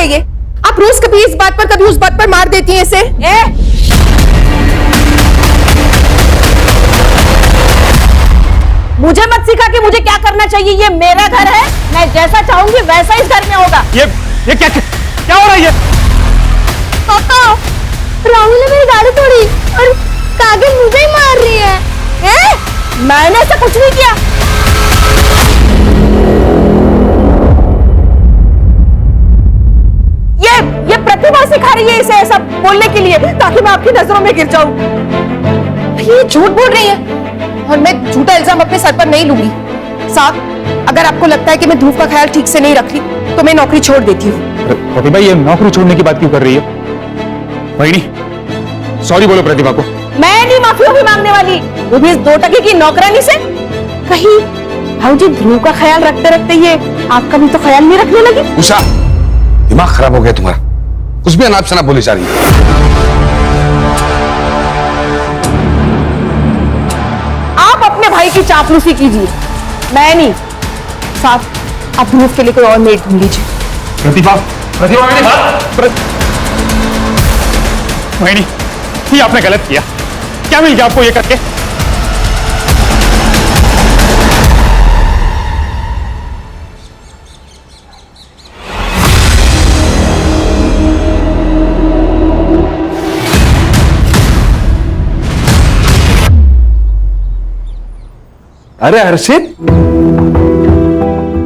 है ये? आप रोज कभी इस बात पर कभी उस बात पर मार देती हैं इसे। मुझे मत सिखा कि मुझे क्या करना चाहिए। ये मेरा घर है, मैं जैसा चाहूंगी वैसा इस घर में होगा। ये क्या हो रहा है ये? पापा, राहुल ने मेरी गाड़ी तोड़ी और कागिन मुझे ही मार रही है। मैंने ऐसा कुछ नहीं किया। ये प्रतिभा सिखा रही है इसे ऐसा बोलने के लिए ताकि मैं आपकी नजरों में गिर जाऊं। ये झूठ बोल रही है और मैं झूठा इल्जाम अपने सर पर नहीं लूंगी। साहब, अगर आपको लगता है कि मैं ध्रुव का ख्याल ठीक से नहीं रख रही तो मैं नौकरी छोड़ देती हूँ। प्रतिभा, ये नौकरी छोड़ने की बात क्यों कर रही है? वहीनी, सॉरी बोलो प्रतिभा को। मैं नहीं माफी भी मांगने वाली, वो भी इस 2 टके की नौकरानी से। कहीं भाऊजी ध्रुव का ख्याल रखते रखते ये आपका भी तो ख्याल नहीं रखने लगी। उषा, दिमाग खराब हो गया तुम्हारा, कुछ भी अनाप शनाप बोली जा रही है। आप अपने भाई की चापलूसी कीजिए, मैं नहीं। साथ आप ध्रुव के लिए कोई और मेट ढूंढ लीजिए। प्रतिभा, मेरी बात। वहीनी, ये आपने गलत किया। क्या मिल गया आपको ये करके? अरे हर्षित,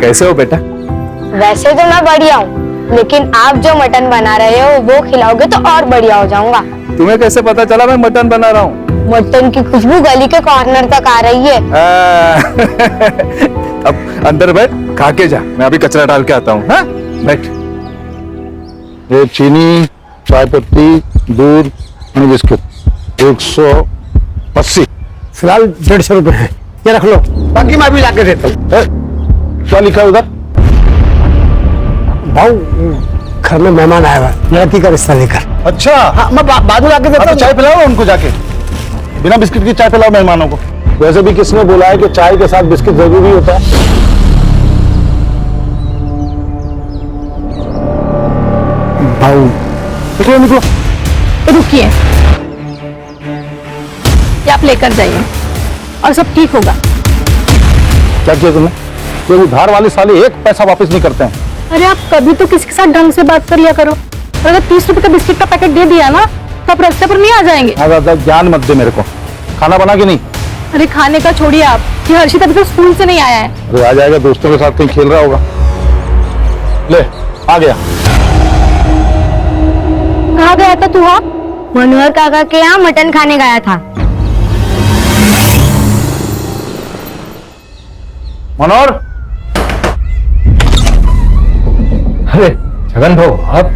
कैसे हो बेटा? वैसे तो मैं बढ़िया हूँ, लेकिन आप जो मटन बना रहे हो वो खिलाओगे तो और बढ़िया हो जाऊंगा। तुम्हें कैसे पता चला मैं मटन बना रहा हूँ? मटन की खुशबू गली के कॉर्नर तक आ रही है। अब अंदर बैठ, खा के जा, मैं अभी कचरा डाल के आता हूँ। हाँ, बैठ। ये चीनी, चाय पत्ती, दूध, बिस्किट 180। फिलहाल 150 रुपए है, ये रख लो, बाकी मैं भी लाके देता हूँ। क्या लिखा है उधर? भाऊ, घर में मेहमान आया हुआ, लड़की का रिश्ता लेकर। अच्छा, हाँ, मैं बाद में लाके देता हूँ। चाय पिलाओ उनको जाके, बिना बिस्किट की चाय पिलाओ मेहमानों को। वैसे भी किसने बोला है कि चाय के साथ बिस्किट जरूरी होता है? भाऊ, निकलो निकलो। रुकिए, ये आप लेकर जाइए और सब ठीक होगा। क्या किया तुमने? ये उधार वाले साले 1 पैसा वापस नहीं करते हैं। अरे आप कभी तो किसी के साथ ढंग से बात कर लिया करो। अगर 30 रुपए का बिस्किट का पैकेट दे दिया ना तो आप रास्ते पर नहीं आ जाएंगे। ज्यादा ज्ञान मत दे मेरे को। खाना बना के नहीं? अरे खाने का छोड़िए आप, ये हर्षित अभी तो स्कूल से नहीं आया है। अरे आ जाएगा, दोस्तों के साथ कहीं खेल रहा होगा। ले, आ गया। कहाँ गया था तू? हाँ, मनोहर काका के यहाँ मटन खाने गया था। मनोहर, अरे छगन भाऊ, आप?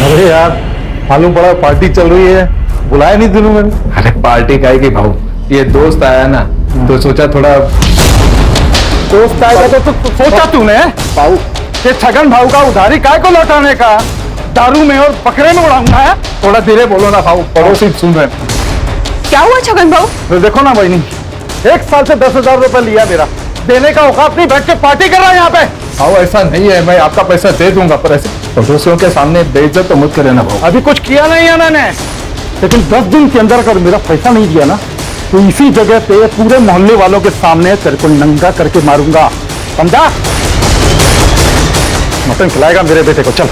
अरे यार, मालूम पड़ा पार्टी चल रही है, बुलाया नहीं दिनों में। अरे पार्टी काहे की भाऊ, ये दोस्त आया ना तो सोचा थोड़ा। दोस्त आएगा तो सोचा तूने भाऊ कि छगन भाऊ का उधारी काय को लौटाने का? दारू में और बकरे में उड़ाऊंगा है? थोड़ा धीरे बोलो ना भाऊ, पड़ोसी सुन रहे हैं। क्या हुआ छगन भाऊ? तो देखो ना बहनी, 1 साल से 10,000 रुपए लिया मेरा, देने का औकात नहीं, बैठ के पार्टी कर रहा है यहाँ पे। भाऊ ऐसा नहीं है, मैं आपका पैसा दे दूंगा, पर ऐसे पड़ोसियों के सामने बेइज्जत तो मत करे ना भाऊ। अभी कुछ किया नहीं है मैंने, लेकिन 10 दिन के अंदर अगर मेरा पैसा नहीं दिया ना तो इसी जगह पे पूरे मोहल्ले वालों के सामने तेरे को नंगा करके मारूंगा, समझा? मटन खिलाएगा मेरे बेटे को, चल।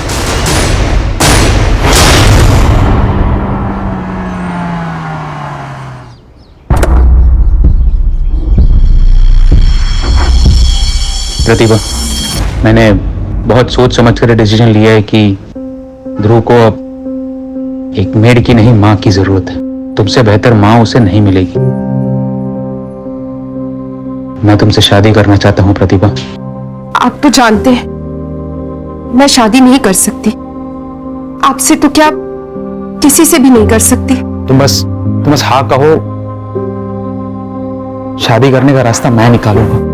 प्रतिभा, मैंने बहुत सोच समझ कर डिसीजन लिया है कि ध्रुव को अब एक मेड की नहीं, मां की जरूरत है। तुमसे बेहतर मां उसे नहीं मिलेगी। मैं तुमसे शादी करना चाहता हूं प्रतिभा। आप तो जानते हैं मैं शादी नहीं कर सकती, आपसे तो क्या किसी से भी नहीं कर सकती। तुम बस हाँ कहो, शादी करने का रास्ता मैं निकालूंगा।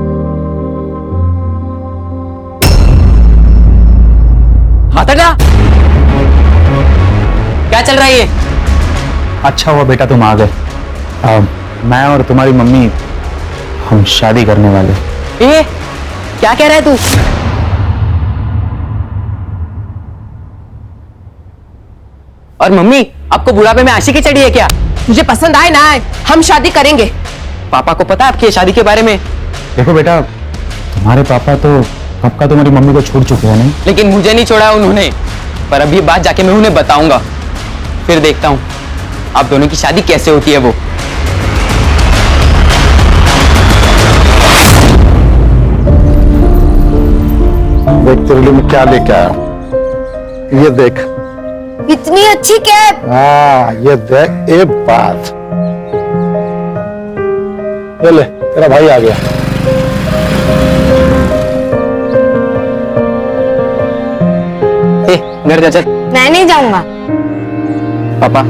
हाथाटा, क्या चल रहा है ये? अच्छा हुआ बेटा तुम आ गए। मैं और तुम्हारी मम्मी हम शादी करने वाले। ए, क्या कह रहा है तू? और मम्मी, आपको बुढ़ापे में आशिकी चढ़ी है क्या? मुझे पसंद आए ना आए, हम शादी करेंगे। पापा को पता है आपकी ये शादी के बारे में? देखो बेटा, तुम्हारे पापा तो कब का तुम्हारी मम्मी को छोड़ चुके हैं नहीं? लेकिन मुझे नहीं छोड़ा उन्होंने। पर अब ये बात जाके मैं उन्हें बताऊंगा, फिर देखता हूँ आप दोनों की शादी कैसे होती है वो। देख तेरे लिए मैं क्या लेके आया हूं। ये देख। इतनी अच्छी कैप। हाँ ये देख, एक बात ये ले, तेरा भाई आ गया। घर जा चल। मैं नहीं जाऊंगा। पापा,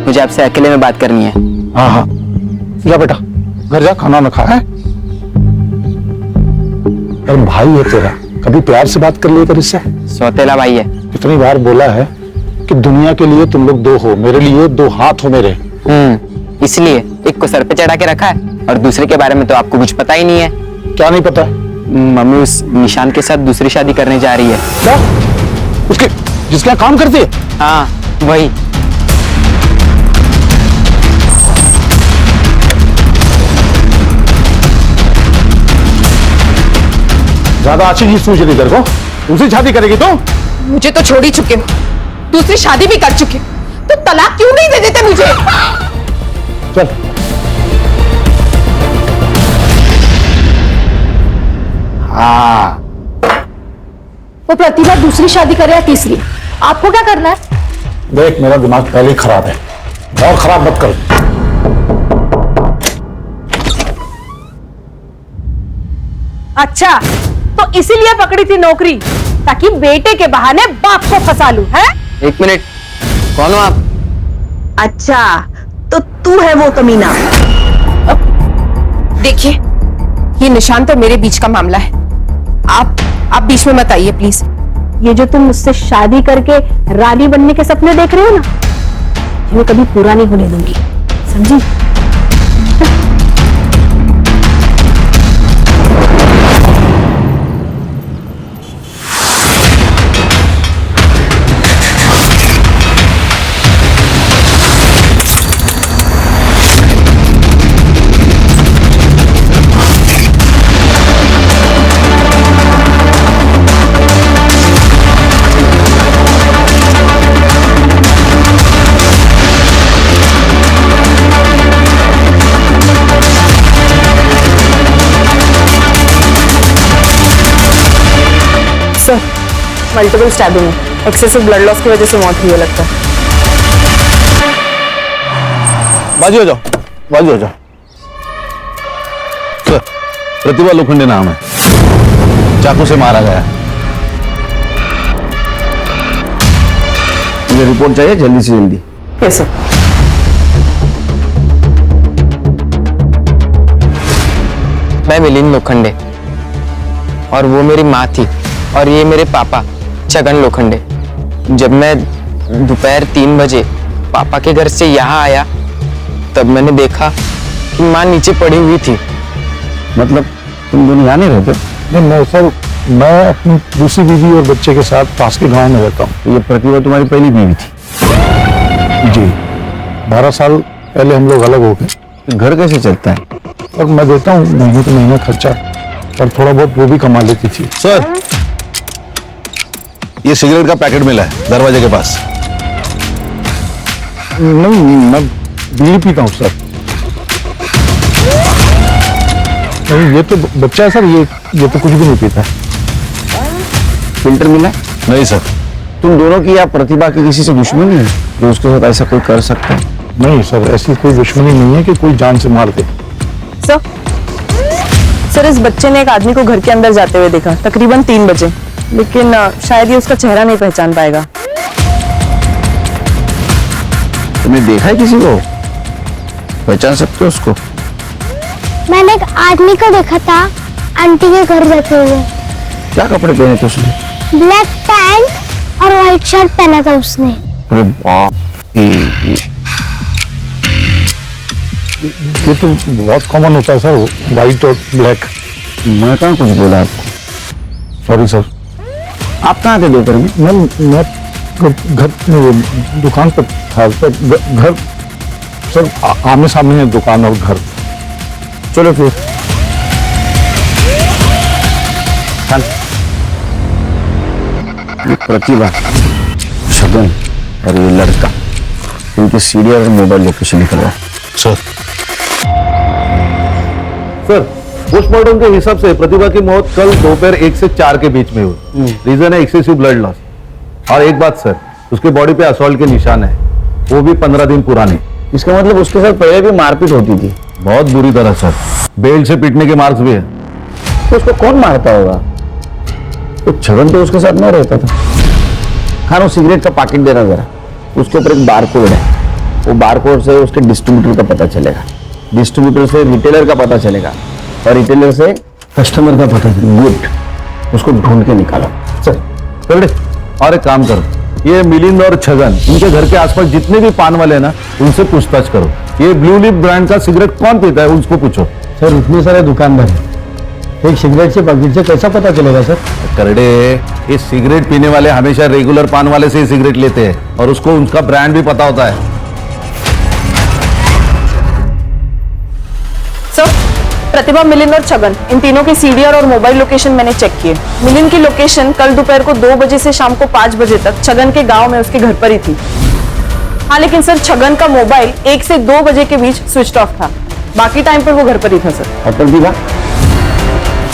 मुझे आपसे अकेले में बात करनी है। हाँ हाँ जा बेटा, घर जा, खाना ना खा है। अरे भाई है तेरा, कभी प्यार से बात कर लिया कर इससे। सौतेला भाई है। कितनी बार बोला है कि दुनिया के लिए तुम लोग दो हो, मेरे लिए दो हाथ हो मेरे। इसलिए एक को सर पे चढ़ा के रखा है और दूसरे के बारे में तो आपको कुछ पता ही नहीं है। क्या नहीं पता? मम्मी उस निशान के साथ दूसरी शादी करने जा रही है। क्या? उसके जिसका काम करती है? हाँ वही। ज्यादा अच्छी चीज सूझ रही तेरे को? उसे शादी करेगी तो? मुझे तो छोड़ ही चुके हो, दूसरी शादी भी कर चुके, तो तलाक क्यों नहीं दे देते मुझे? चल हाँ, वो प्रतिभा दूसरी शादी करे या तीसरी, आपको क्या करना है? देख मेरा दिमाग पहले ही खराब है, और खराब मत कर। अच्छा, तो इसीलिए पकड़ी थी नौकरी, ताकि बेटे के बहाने बाप को फंसा लूं, है? एक मिनट, कौन हो आप? अच्छा, तो तू है वो कमीना। देखिए, ये निशान तो मेरे बीच का मामला है, आप बीच में मत आइए प्लीज। ये जो तुम मुझसे शादी करके रानी बनने के सपने देख रहे हो ना, ये मैं कभी पूरा नहीं होने दूंगी, समझी? Multiple stabbing, excessive blood loss की वजह से मौत हुई है लगता है। बाजू हो जाओ, बाजू हो जाओ। सर, प्रतिभा लोखंडे नाम है, चाकू से मारा गया। मुझे रिपोर्ट चाहिए जल्दी से जल्दी। कैसे? मैं मिलिंद लोखंडे और वो मेरी माँ थी, और ये मेरे पापा छगन लोखंडे। जब मैं दोपहर 3 बजे पापा के घर से यहाँ आया, तब मैंने देखा कि माँ नीचे पड़ी हुई थी। मतलब तुम दोनों यहाँ नहीं रहते? नहीं मैं सर, मैं अपनी दूसरी बीवी और बच्चे के साथ पास के गांव में रहता हूँ। ये प्रतिभा तुम्हारी पहली बीवी थी? जी, 12 साल पहले हम लोग अलग हो गए। घर कैसे चलता है? और मैं देता हूँ महीने तो महीना खर्चा, और थोड़ा बहुत वो भी कमा लेती थी। सर, ये सिगरेट का पैकेट मिला है दरवाजे के पास। नहीं, मैं बीड़ी पीता हूँ सर। नहीं, ये तो बच्चा है सर, ये तो कुछ भी नहीं पीता। फिल्टर मिला? नहीं सर। तुम दोनों की या प्रतिभा की किसी से दुश्मनी है जो उसके साथ ऐसा कोई कर सकता है? नहीं सर, ऐसी कोई दुश्मनी नहीं है कि कोई जान से मार दे। सर, इस बच्चे ने एक आदमी को घर के अंदर जाते हुए देखा, तकरीबन 3 बजे, लेकिन शायद ये उसका चेहरा नहीं पहचान पाएगा। तुमने देखा है किसी को? पहचान सकते हो उसको? मैंने एक आदमी को देखा था आंटी के घर जाते हुए। क्या कपड़े पहने थे उसने? ब्लैक पैंट और व्हाइट शर्ट पहना था उसने। अरे बाप, ये तो बहुत कॉमन होता है सर, व्हाइट और ब्लैक। मैं कहाँ कुछ बोला आपको? Sorry sir. आप कहाँ थे दोपहर में? मैं घर दुकान पर था सर, घर सर आमने सामने है दुकान और घर। चलो फिर चल। ये प्रतिभा, छगन और ये लड़का, इनके सीडी और मोबाइल लोकेशन निकलवा। सर पोस्टमार्टम के हिसाब से प्रतिभा की मौत कल दोपहर 1 से 4 के बीच में हुई। रीजन है एक्सेसिव ब्लड लॉस। और एक बात सर, उसके बॉडी पे असॉल्ट के निशान है, वो भी 15 दिन पुराने। इसका मतलब उसके साथ पहले भी मारपीट होती थी? बहुत बुरी तरह सर, बेल्ट से पीटने के मार्क्स भी है। तो उसको कौन मारता होगा? तो छगन तो उसके साथ नहीं रहता था। खाना सिगरेट का पैकेट देना जरा, उसके ऊपर एक बारकोड है, वो बारकोड से उसके डिस्ट्रीब्यूटर का पता चलेगा, डिस्ट्रीब्यूटर से रिटेलर का पता चलेगा और रिटेलर से कस्टमर का पता चलेगा। गुड, उसको ढूंढ के निकालो सर। और एक काम करो, ये मिलिंद और छगन, इनके घर के आसपास जितने भी पान वाले हैं ना, उनसे पूछताछ करो। ये ब्लू लिप ब्रांड का सिगरेट कौन पीता है, उसको पूछो। सर इतने सारे दुकानदार हैं, एक सिगरेट से पैकेट से कैसा पता चलेगा सर? करड़े, ये सिगरेट पीने वाले हमेशा रेगुलर पान वाले से ही सिगरेट लेते हैं और उसको उनका ब्रांड भी पता होता है। सर, प्रतिभा, मिलिंद और छगन, इन तीनों के सीडीआर और मोबाइल लोकेशन मैंने चेक किए। मिलिंद की लोकेशन कल दोपहर को 2 बजे से शाम को 5 बजे तक छगन के गांव में उसके घर पर ही थी। हाँ, लेकिन सर छगन का मोबाइल 1 से 2 बजे के बीच स्विच ऑफ था, बाकी टाइम पर वो घर पर ही था सर। और प्रतिभा?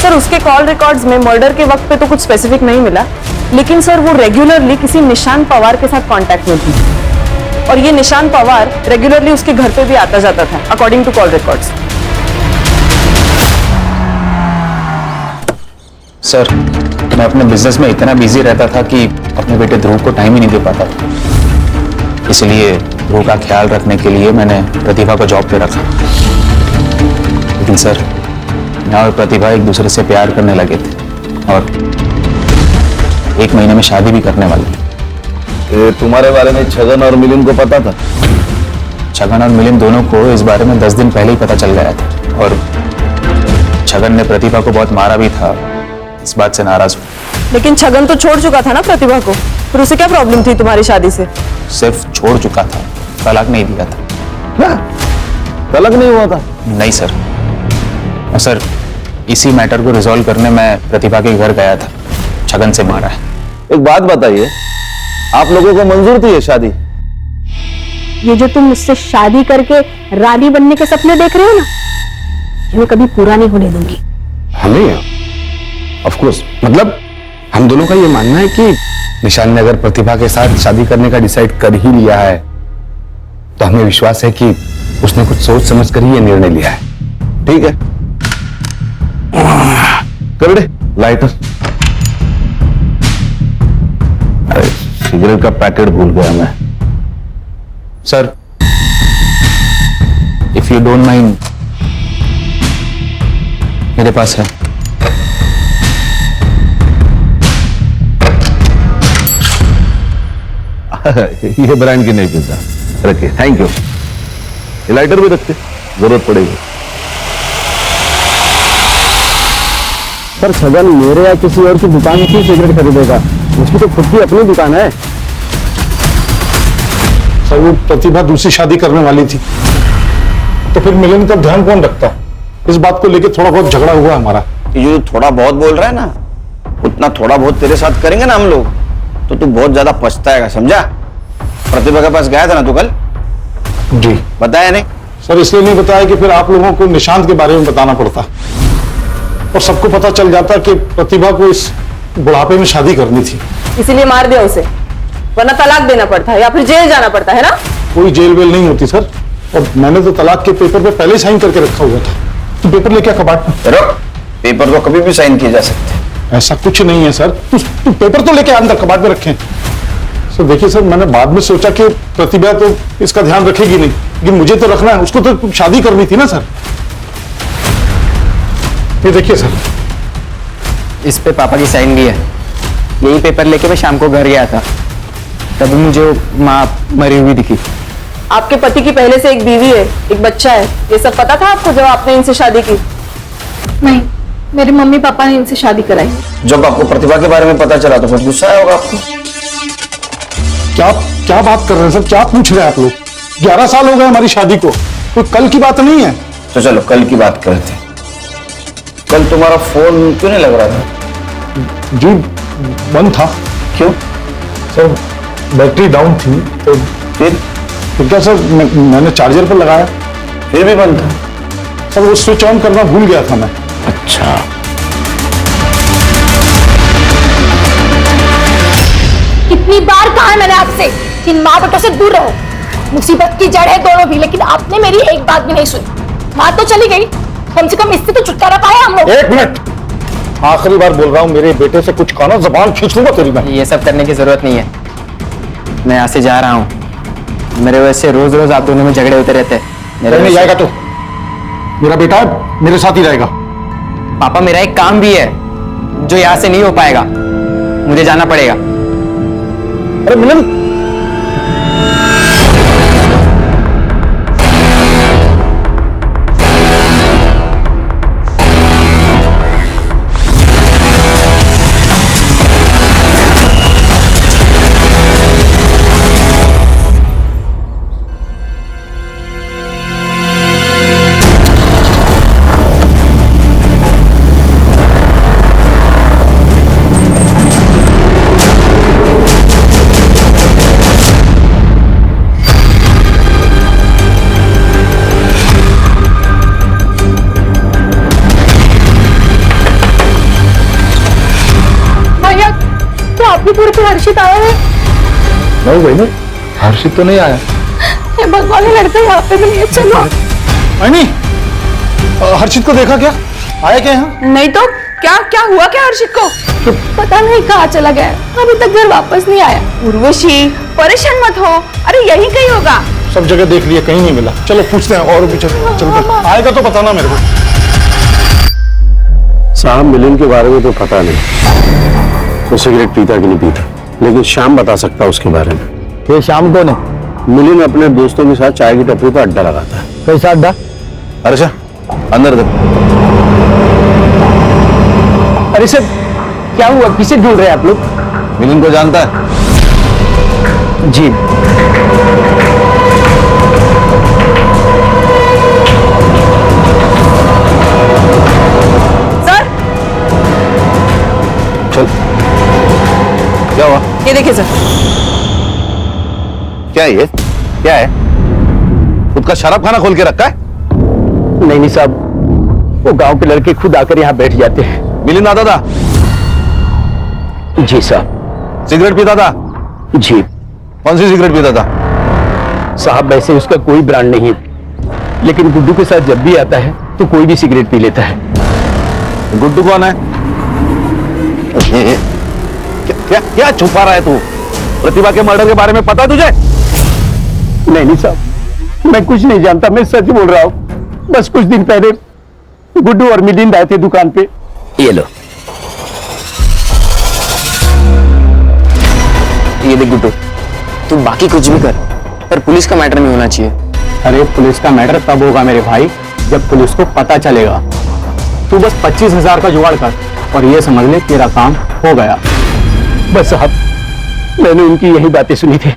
सर उसके कॉल रिकॉर्ड्स में मर्डर के वक्त पे तो कुछ स्पेसिफिक नहीं मिला, लेकिन सर वो रेगुलरली किसी निशान पवार के साथ कांटेक्ट में थी और ये निशान पवार रेगुलरली उसके घर पे भी आता जाता था according to call records. Sir, मैं अपने बिजनेस में इतना बिजी रहता था कि अपने बेटे ध्रुव को टाइम ही नहीं दे पाता था। इसलिए ध्रुव का ख्याल रखने के लिए मैंने प्रतिभा को जॉब पे रखा। लेकिन सर, मैं और प्रतिभा एक दूसरे से प्यार करने लगे थे और 1 महीने में शादी भी करने वाले थे। तुम्हारे बारे में छगन और मिलिंद को पता था? छगन और मिलिंद दोनों को इस बारे में 10 दिन पहले ही पता चल गया था और छगन ने प्रतिभा को बहुत मारा भी था, इस बात से नाराज हुआ। लेकिन छगन तो छोड़ चुका था ना प्रतिभा को, फिर उसे क्या प्रॉब्लम थी तुम्हारी शादी से? सिर्फ छोड़ चुका था, तलाक नहीं दिया था। क्या? तलाक नहीं हुआ था? नहीं सर। और सर, इसी मैटर को रिजॉल्व करने मैं प्रतिभा के घर गया था, छगन से मारा है। एक बात बताइए, आप लोगों को मंजूर थी ये शादी? ये जो तुम मुझसे शादी करके रानी बनने के सपने देख रहे हो ना, ये मैं कभी पूरा नहीं होने दूंगी। हमें ऑफ कोर्स, मतलब हम दोनों का ये मानना है कि निशान ने अगर प्रतिभा के साथ शादी करने का डिसाइड कर ही लिया है तो हमें विश्वास है कि उसने कुछ सोच समझ कर ही ये निर्णय लिया है। ठीक है, कर दे लाइटर। अरे सिगरेट का पैकेट भूल गया मैं। Sir, if you don't mind, मेरे पास है। ये ब्रांड की नहीं पीता, रखिए। Thank you. ये लाइटर भी रखते, जरूरत पड़ेगी। सर छगन मेरे या किसी और की दुकान की सिगरेट खरीदेगा? उसकी तो खुद की अपनी दुकान है। सर वो प्रतिभा दूसरी शादी करने वाली थी, तो फिर मिलन का ध्यान कौन रखता? इस बात को लेकर थोड़ा बहुत झगड़ा हुआ हमारा। ये जो थोड़ा बहुत बोल रहा है ना, उतना थोड़ा बहुत तेरे साथ करेंगे ना हम लोग तो तू बहुत ज्यादा पछताएगा, समझा? प्रतिभा के पास गया था ना तू कल? जी। बताया नहीं? सर इसलिए नहीं बताया कि फिर आप लोगों को निशांत के बारे में बताना पड़ता और सबको पता चल जाता कि प्रतिभा को इस बुढ़ापे में शादी करनी थी। इसीलिए मार दिया उसे, वरना तलाक देना पड़ता है या फिर जेल जाना पड़ता है ना? कोई जेल वेल नहीं होती सर, और मैंने तो तलाक के पेपर पे पहले साइन करके रखा हुआ था। तो पेपर लेके कबाट में। पेपर तो कभी भी साइन किए जा सकते हैं। ऐसा कुछ नहीं है सर, तू पेपर तो लेके अंदर कबाट में रखें। सर देखिए सर, मैंने बाद में सोचा कि प्रतिभा तो इसका ध्यान रखेगी नहीं, लेकिन मुझे तो रखना है, उसको तो शादी करनी थी ना सर। ये देखिए सर, इस पे पापा की साइन भी है। यही पेपर लेके मैं शाम को घर गया था, तभी मुझे वो माँ मरी हुई दिखी। आपके पति की पहले से एक बीवी है, एक बच्चा है, ये सब पता था आपको जब आपने इनसे शादी की? नहीं, मेरे मम्मी पापा ने इनसे शादी कराई। जब आपको प्रतिभा के बारे में पता चला तो कुछ गुस्सा आया होगा आपको? क्या क्या बात कर रहे हैं सर? क्या पूछ रहे हैं आप लोग? 11 साल हो गए हमारी शादी को, कोई कल की बात नहीं है। तो चलो कल की बात करते हैं। कल तुम्हारा फोन क्यों नहीं लग रहा था? जी बंद था। क्यों? सर बैटरी डाउन थी तो फिर क्या सर, मैंने चार्जर पर लगाया, फिर भी बंद था। सर वो स्विच ऑन करना भूल गया था मैं। अच्छा, कितनी बार कहा है मैंने आपसे कि इन माँ बेटों से दूर रहो। मुसीबत की जड़ है दोनों भी, लेकिन आपने मेरी एक बात भी नहीं सुनी। माँ तो चली गई, कम से कम इससे तो छुटकारा पाया हम लोग। एक मिनट, आखिरी बार बोल रहा हूँ, मेरे बेटे से कुछ कहा ना जबान खींच लूंगा तेरी मैं। ये सब करने की जरूरत नहीं है। मैं यहाँ से जा रहा हूँ। मेरे वजह से रोज रोज आप दोनों में झगड़े होते रहते हैं। मेरे नहीं वजह से- जाएगा तो मेरा बेटा मेरे साथ ही रहेगा। पापा मेरा एक काम भी है जो यहाँ से नहीं हो पाएगा, मुझे जाना पड़ेगा। अरे मिलन, भैया क्या आपके पूरे पे हर्षित आया है? नहीं बहनी, हर्षित तो नहीं आया। ये भगवान ने लड़का यहाँ पे भी नहीं है। चलो नहीं, हर्षित को देखा क्या? आया क्या यहाँ? नहीं तो क्या क्या हुआ क्या हर्षित को? पता नहीं कहाँ चला गया है, अभी तक घर वापस नहीं आया। उर्वशी परेशान मत हो, अरे यही कहीं होगा। सब जगह देख लिया, कहीं नहीं मिला। चलो पूछते हैं और भी। चलो आएगा तो बताना मेरे को। साहब मिलिंद के बारे में तो पता नहीं, वो सिगरेट पीता कि नहीं पीता, लेकिन श्याम बता सकता उसके बारे में। ये शाम को ने मिलिंद अपने दोस्तों के साथ चाय की टपरी पर अड्डा लगाता है। कैसा अड्डा? अच्छा अंदर दे। अरे सर क्या हुआ, किसे ढूंढ रहे हैं आप लोग? मिलिंद को जानता है? जी सर चल, क्या हुआ? ये देखिए सर। क्या है ये? क्या है? खुद का शराब खाना खोल के रखा है? नहीं साहब, वो गांव के लड़के खुद आकर यहाँ बैठ जाते हैं। मिलिंद आता था? जी साहब। सिगरेट पीता था? जी कौन सी सिगरेट पीता था? साहब वैसे उसका कोई ब्रांड नहीं है, लेकिन गुड्डू के साथ जब भी आता है तो कोई भी सिगरेट पी लेता है। गुड्डू कौन है? क्या क्या छुपा रहा है तू? प्रतिभा के मर्डर के बारे में पता है तुझे? नहीं साहब, मैं कुछ नहीं जानता, मैं सच बोल रहा हूँ। बस कुछ दिन पहले गुड्डू और मिलिंद आए थे दुकान पे। ये लो। ये देख गुड्डू, तू बाकी कुछ भी कर, पर पुलिस का मैटर नहीं होना चाहिए। अरे पुलिस का मैटर तब होगा मेरे भाई जब पुलिस को पता चलेगा। तू बस 25,000 का जुगाड़ कर और ये समझ ले तेरा काम हो गया। बस साहब, मैंने उनकी यही बातें सुनी थी।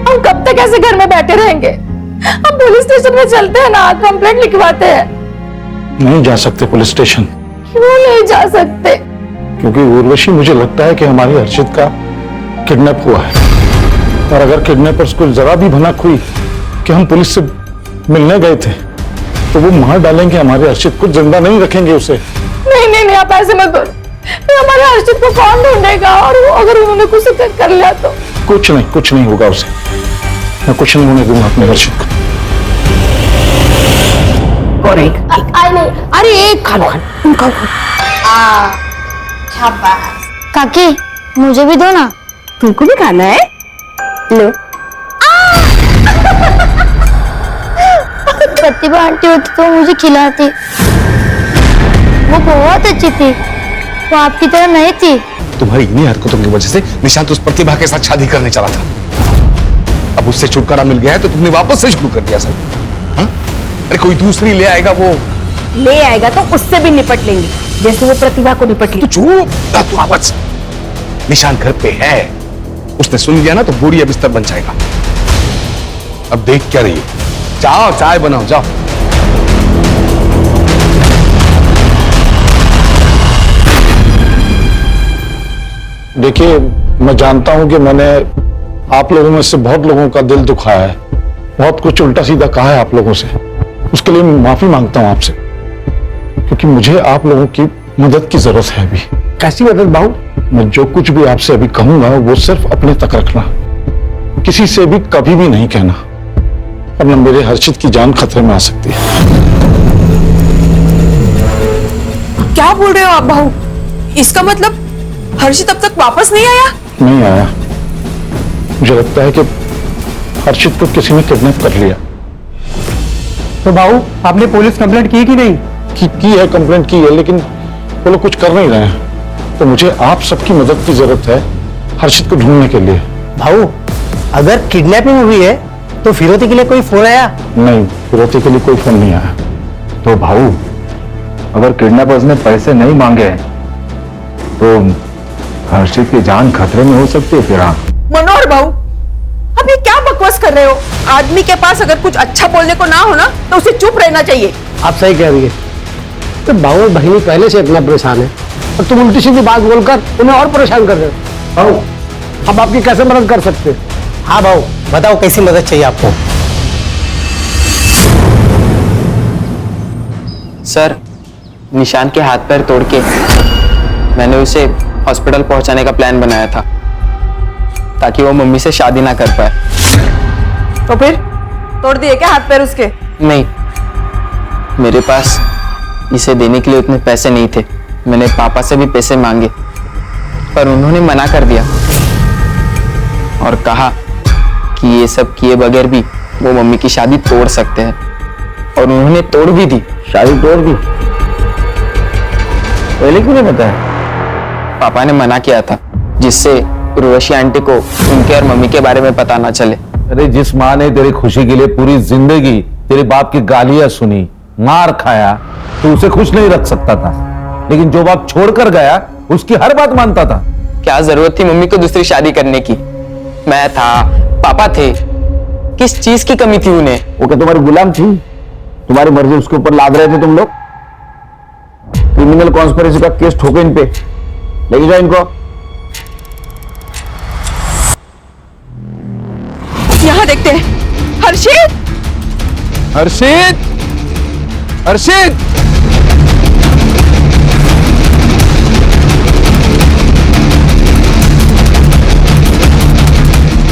हम कब तक ऐसे घर में बैठे रहेंगे? हम पुलिस स्टेशन में चलते हैं ना, कंप्लेंट लिखवाते हैं। नहीं जा सकते पुलिस स्टेशन, क्यों नहीं जा सकते? क्योंकि उर्वशी मुझे लगता है कि हमारी हर्षित का किडनैप हुआ है। और अगर किडनैपर्स को जरा भी भनक हुई कि हम पुलिस से मिलने गए थे तो वो मार डालेंगे हमारे हर्षित को, जिंदा नहीं रखेंगे उसे। नहीं नहीं नहीं, आप ऐसे मत करो। फिर हमारे हर्षित को कौन ढूंढेगा? और वो अगर उन्होंने कुछ कर लिया तो? कुछ नहीं होगा उसे। मैं कुछ नहीं होने दूंगा अपने हर्षित को। और एक नहीं, अरे एक खा लो, खाओ। शाबाश। काकी मुझे भी दो ना। तुमको भी खाना है? लो। प्रतिभा आंटी होती तो मुझे खिलाती। वो बहुत अच्छी थी, वो आपकी तरह नहीं थी। तुम्हारी इन्हीं हरकतों की वजह से निशांत उस प्रतिभा के साथ शादी करने चला था। अब उससे छुटकारा मिल गया है तो तुमने वापस से शुरू कर दिया सब। हाँ? अरे कोई दूसरी ले आएगा, वो ले आएगा तो उससे भी निपट लेंगे, जैसे वो प्रतिभा को निपट ली। तू चुप, तू आवाज। निशान घर पे है, उसने सुन लिया ना तो बोरिया बिस्तर बन जाएगा। अब देख क्या रही है, जाओ चाय बनाओ जाओ। देखिए, मैं जानता हूं कि मैंने आप लोगों में से बहुत लोगों का दिल दुखाया है, बहुत कुछ उल्टा सीधा कहा है आप लोगों से। उसके लिए मैं माफी मांगता हूं आपसे, क्योंकि मुझे आप लोगों की मदद की जरूरत है अभी। कैसी मदद बाबू? मैं जो कुछ भी आपसे अभी कहूंगा वो सिर्फ अपने तक रखना, किसी से भी कभी भी नहीं कहना, वरना मेरे हर्षित की जान खतरे में आ सकती है। क्या बोल रहे हो आप बहू? इसका मतलब हर्षित अब तक वापस नहीं आया? नहीं आया। मुझे लगता है कि हर्षित को किसी ने किडनैप कर लिया। तो बाबू, आपने पुलिस कंप्लेंट की कि नहीं? की है, कंप्लेंट की है, लेकिन वो लोग कुछ कर नहीं रहे हैं। तो मुझे आप सबकी मदद की जरूरत है हर्षित को ढूंढने के लिए। भाऊ, अगर किडनैपिंग हुई है तो फिरौती के लिए कोई फोन आया? नहीं, फिरौती के लिए कोई फोन नहीं आया। तो भाऊ, अगर किडनैपर्स ने पैसे नहीं मांगे तो हर्षित की जान खतरे में हो सकती है। फिर हाँ मनोहर बहू, अब ये क्या बकवास कर रहे हो? आदमी के पास अगर कुछ अच्छा बोलने को ना हो ना तो उसे चुप रहना चाहिए। आप सही कह रही है। तो भाऊ बहनी पहले से इतना परेशान है और तुम उल्टी सीधी बात बोलकर उन्हें और परेशान कर रहे हो। भाऊ, हम आपकी कैसे मदद कर सकते हैं? हाँ भाऊ, बताओ कैसी मदद चाहिए आपको? सर, निशान के हाथ पैर तोड़ के मैंने उसे हॉस्पिटल पहुंचाने का प्लान बनाया था ताकि वो मम्मी से शादी ना कर पाए। तो फिर तोड़ दिए क्या हाथ पैर उसके? नहीं, मेरे पास इसे देने के लिए उतने पैसे नहीं थे। मैंने पापा से भी पैसे मांगे पर उन्होंने मना कर दिया और कहा कि ये सब किए बगैर भी वो मम्मी की शादी तोड़ सकते हैं, और उन्होंने तोड़ भी दी। शादी तोड़ दी? पहले क्यों नहीं बताया? पापा ने मना किया था जिससे उर्वशी आंटी को उनके और मम्मी के बारे में पता ना चले। अरे जिस माँ ने तेरी खुशी के लिए पूरी जिंदगी तेरे बाप की गालियां सुनी, मार खाया, तो उसे खुश नहीं रख सकता था, लेकिन जो बाप छोड़कर गया उसकी हर बात मानता था। क्या जरूरत थी मम्मी को दूसरी शादी करने की? मैं था, पापा थे, किस चीज की कमी थी उन्हें? वो क्या तुम्हारी गुलाम थी? तुम्हारी मर्जी उसके ऊपर लाद रहे थे तुम लोग? क्रिमिनल कॉन्स्पिरेसी का केस ठोके इन पे, लेके जाओ इनको। यहाँ देखते हैं। हर्षित, हर्षित, हर्षित!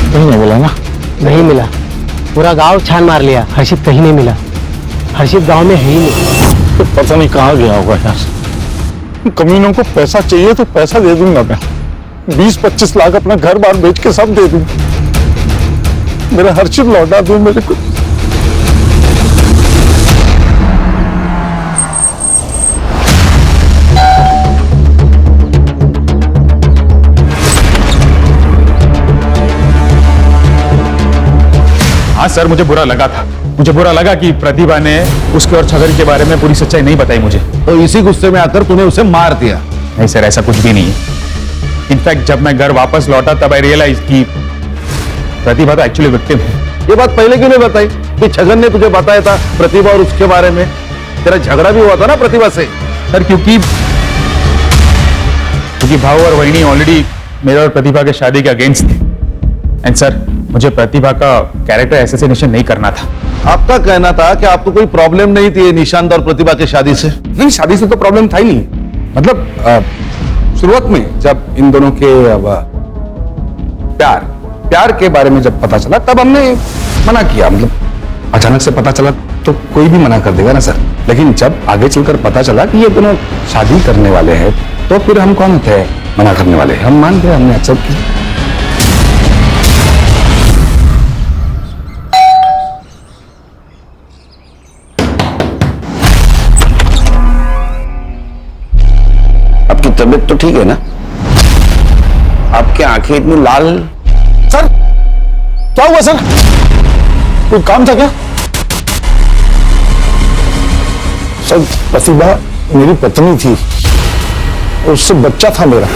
कहीं नहीं मिला ना? नहीं मिला। पूरा गांव छान मार लिया, हर्षित कहीं नहीं मिला। हर्षित गांव में है ही नहीं। तो पता नहीं कहाँ गया होगा यार। कमीनों को पैसा चाहिए तो पैसा दे दूंगा मैं, 20-25 लाख अपना घर बार बेच के सब दे दूं। मेरा हर्षित लौटा दूं मेरे को। हाँ सर, मुझे बुरा लगा था। मुझे बुरा लगा कि प्रतिभा ने उसके और छगन के बारे में पूरी सच्चाई नहीं बताई मुझे। तो इसी गुस्से में आकर तूने उसे मार दिया? नहीं सर, ऐसा कुछ भी नहीं है। इनफैक्ट जब मैं घर वापस लौटा तब आई रियलाइज कि प्रतिभा तो एक्चुअली विक्टिम है। ये बात पहले क्यों नहीं बताई कि छगन ने तुझे बताया था प्रतिभा और उसके बारे में? तेरा झगड़ा भी हुआ था ना प्रतिभा से? सर क्योंकि भाऊ और वहिनी ऑलरेडी मेरे और प्रतिभा के शादी के अगेंस्ट थे। एंड सर, मुझे प्रतिभा का कैरेक्टर एसेसिनेशन नहीं करना था। आपका कहना था कि आपको कोई प्रॉब्लम नहीं थी निशांत और प्रतिभा की शादी से? नहीं, शादी से तो प्रॉब्लम था ही नहीं। मतलब शुरुआत में जब इन दोनों के प्यार के बारे में जब पता चला तब हमने मना किया। मतलब अचानक से पता चला तो कोई भी मना कर देगा ना सर। लेकिन जब आगे चलकर पता चला कि ये दोनों शादी करने वाले हैं तो फिर हम कौन थे मना करने वाले? हम मान गए, हमने एक्सेप्ट किया। आपकी तबीयत तो ठीक है ना? आपकी आंखें इतनी लाल? सर क्या हुआ सर? कोई काम था क्या? सर प्रतिभा मेरी पत्नी थी, उससे बच्चा था मेरा,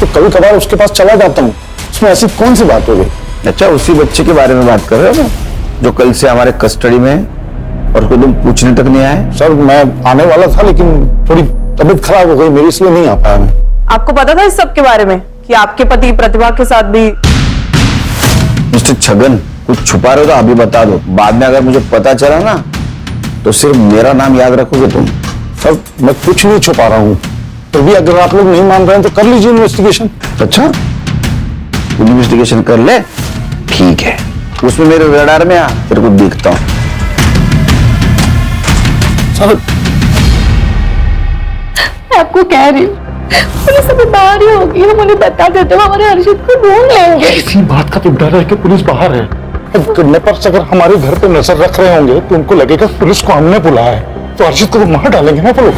तो कभी कभार उसके पास चला जाता हूँ, उसमें ऐसी कौन सी बात हो गई? अच्छा, उसी बच्चे के बारे में बात कर रहे हो ना, जो कल से हमारे कस्टडी में है और कोई तुम पूछने तक नहीं आए? सर मैं आने वाला था, लेकिन थोड़ी तबीयत खराब हो गई मेरी, इसलिए नहीं आ पाया मैं। आपको पता था इस सब के बारे में कि आपके पति प्रतिभा के साथ भी? मिस्टर छगन, कुछ छुपा रहे हो तो अभी बता दो, बाद में अगर मुझे पता चला ना तो सिर्फ मेरा नाम याद रखोगे तुम। सर मैं कुछ नहीं छुपा रहा हूँ, तो भी अगर आप लोग नहीं मान रहे हैं तो कर लीजिए इन्वेस्टिगेशन। अच्छा, इन्वेस्टिगेशन कर ले, ठीक है, उसमें मेरे रडार में आ, तेरे को देखता हूँ। सर मैं आपको कह रही हूँ, पुलिस अभी बाहर ही होगी, हम उन्हें बता देते हो, हमारे हर्षित को ढूंढ लेंगे। इसी बात का तो डर है कि पुलिस बाहर है। किडनैपर्स अगर हमारे घर पे नजर रख रहे होंगे तो उनको लगेगा पुलिस को हमने बुलाया है, तो हर्षित को तो मार डालेंगे ना वो लोग।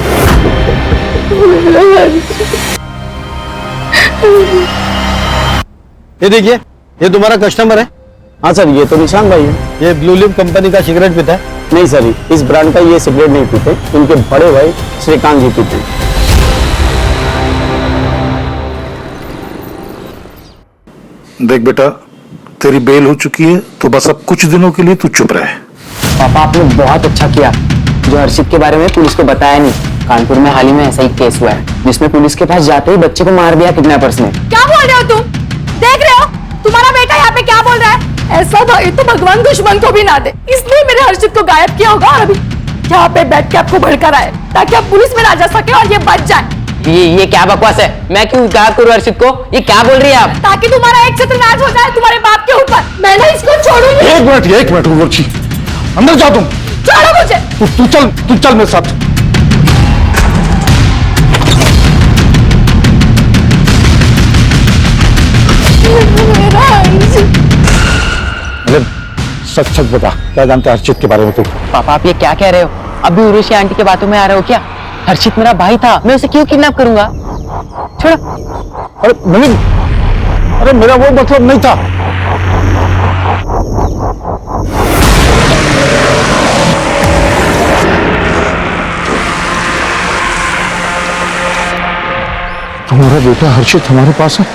ये देखिए, ये तुम्हारा कस्टमर है। हाँ सर, ये तो निशान भाई है। ये ब्लू लिप कंपनी का सिगरेट पीता है? नहीं सर, इस ब्रांड का ये सिगरेट नहीं पीते, इनके बड़े भाई श्रीकांत जी पीते हैं। देख बेटा, तेरी बेल हो चुकी है, तो बस अब कुछ दिनों के लिए तू चुप रहे। पापा आपने बहुत अच्छा किया जो हर्षित के बारे में पुलिस को बताया नहीं। कानपुर में हाल ही में ऐसा ही केस हुआ है जिसमें पुलिस के पास जाते ही बच्चे को मार दिया किडनैपर्स ने। क्या बोल रहे हो तुम? देख रहे हो तुम्हारा बेटा यहाँ पे क्या बोल रहा है? ऐसा भाई तो भगवान दुश्मन को भी ना दे, इसलिए मेरे हर्षित को गायब किया होगा और अभी यहाँ पे बैठ के आपको भड़का रहा है ताकि आप पुलिस में ना जा सके और ये बच जाए। ये क्या बकवास है? मैं क्यों गायब करूं हर्षित को? ये क्या बोल रही है आप? ताकि तुम्हारा एक सत्यनाश हो जाए तुम्हारे बाप के ऊपर। मैं ना इसको छोड़ूंगी। एक मिनट उर्वशी, अंदर जा तुम। छोड़ो मुझे। तू चल मेरे साथ। अरे सच सच बता, क्या जानते हैं हर्षित के बारे में तू? पापा आप ये क्या कह रहे हो? अभी उर्वशी आंटी के बातों में आ रहे हो क्या? हर्षित मेरा भाई था, मैं उसे क्यों किडनैप करूंगा? छोड़ो। अरे मेरा वो मतलब नहीं था। तुम्हारा बेटा हर्षित हमारे पास है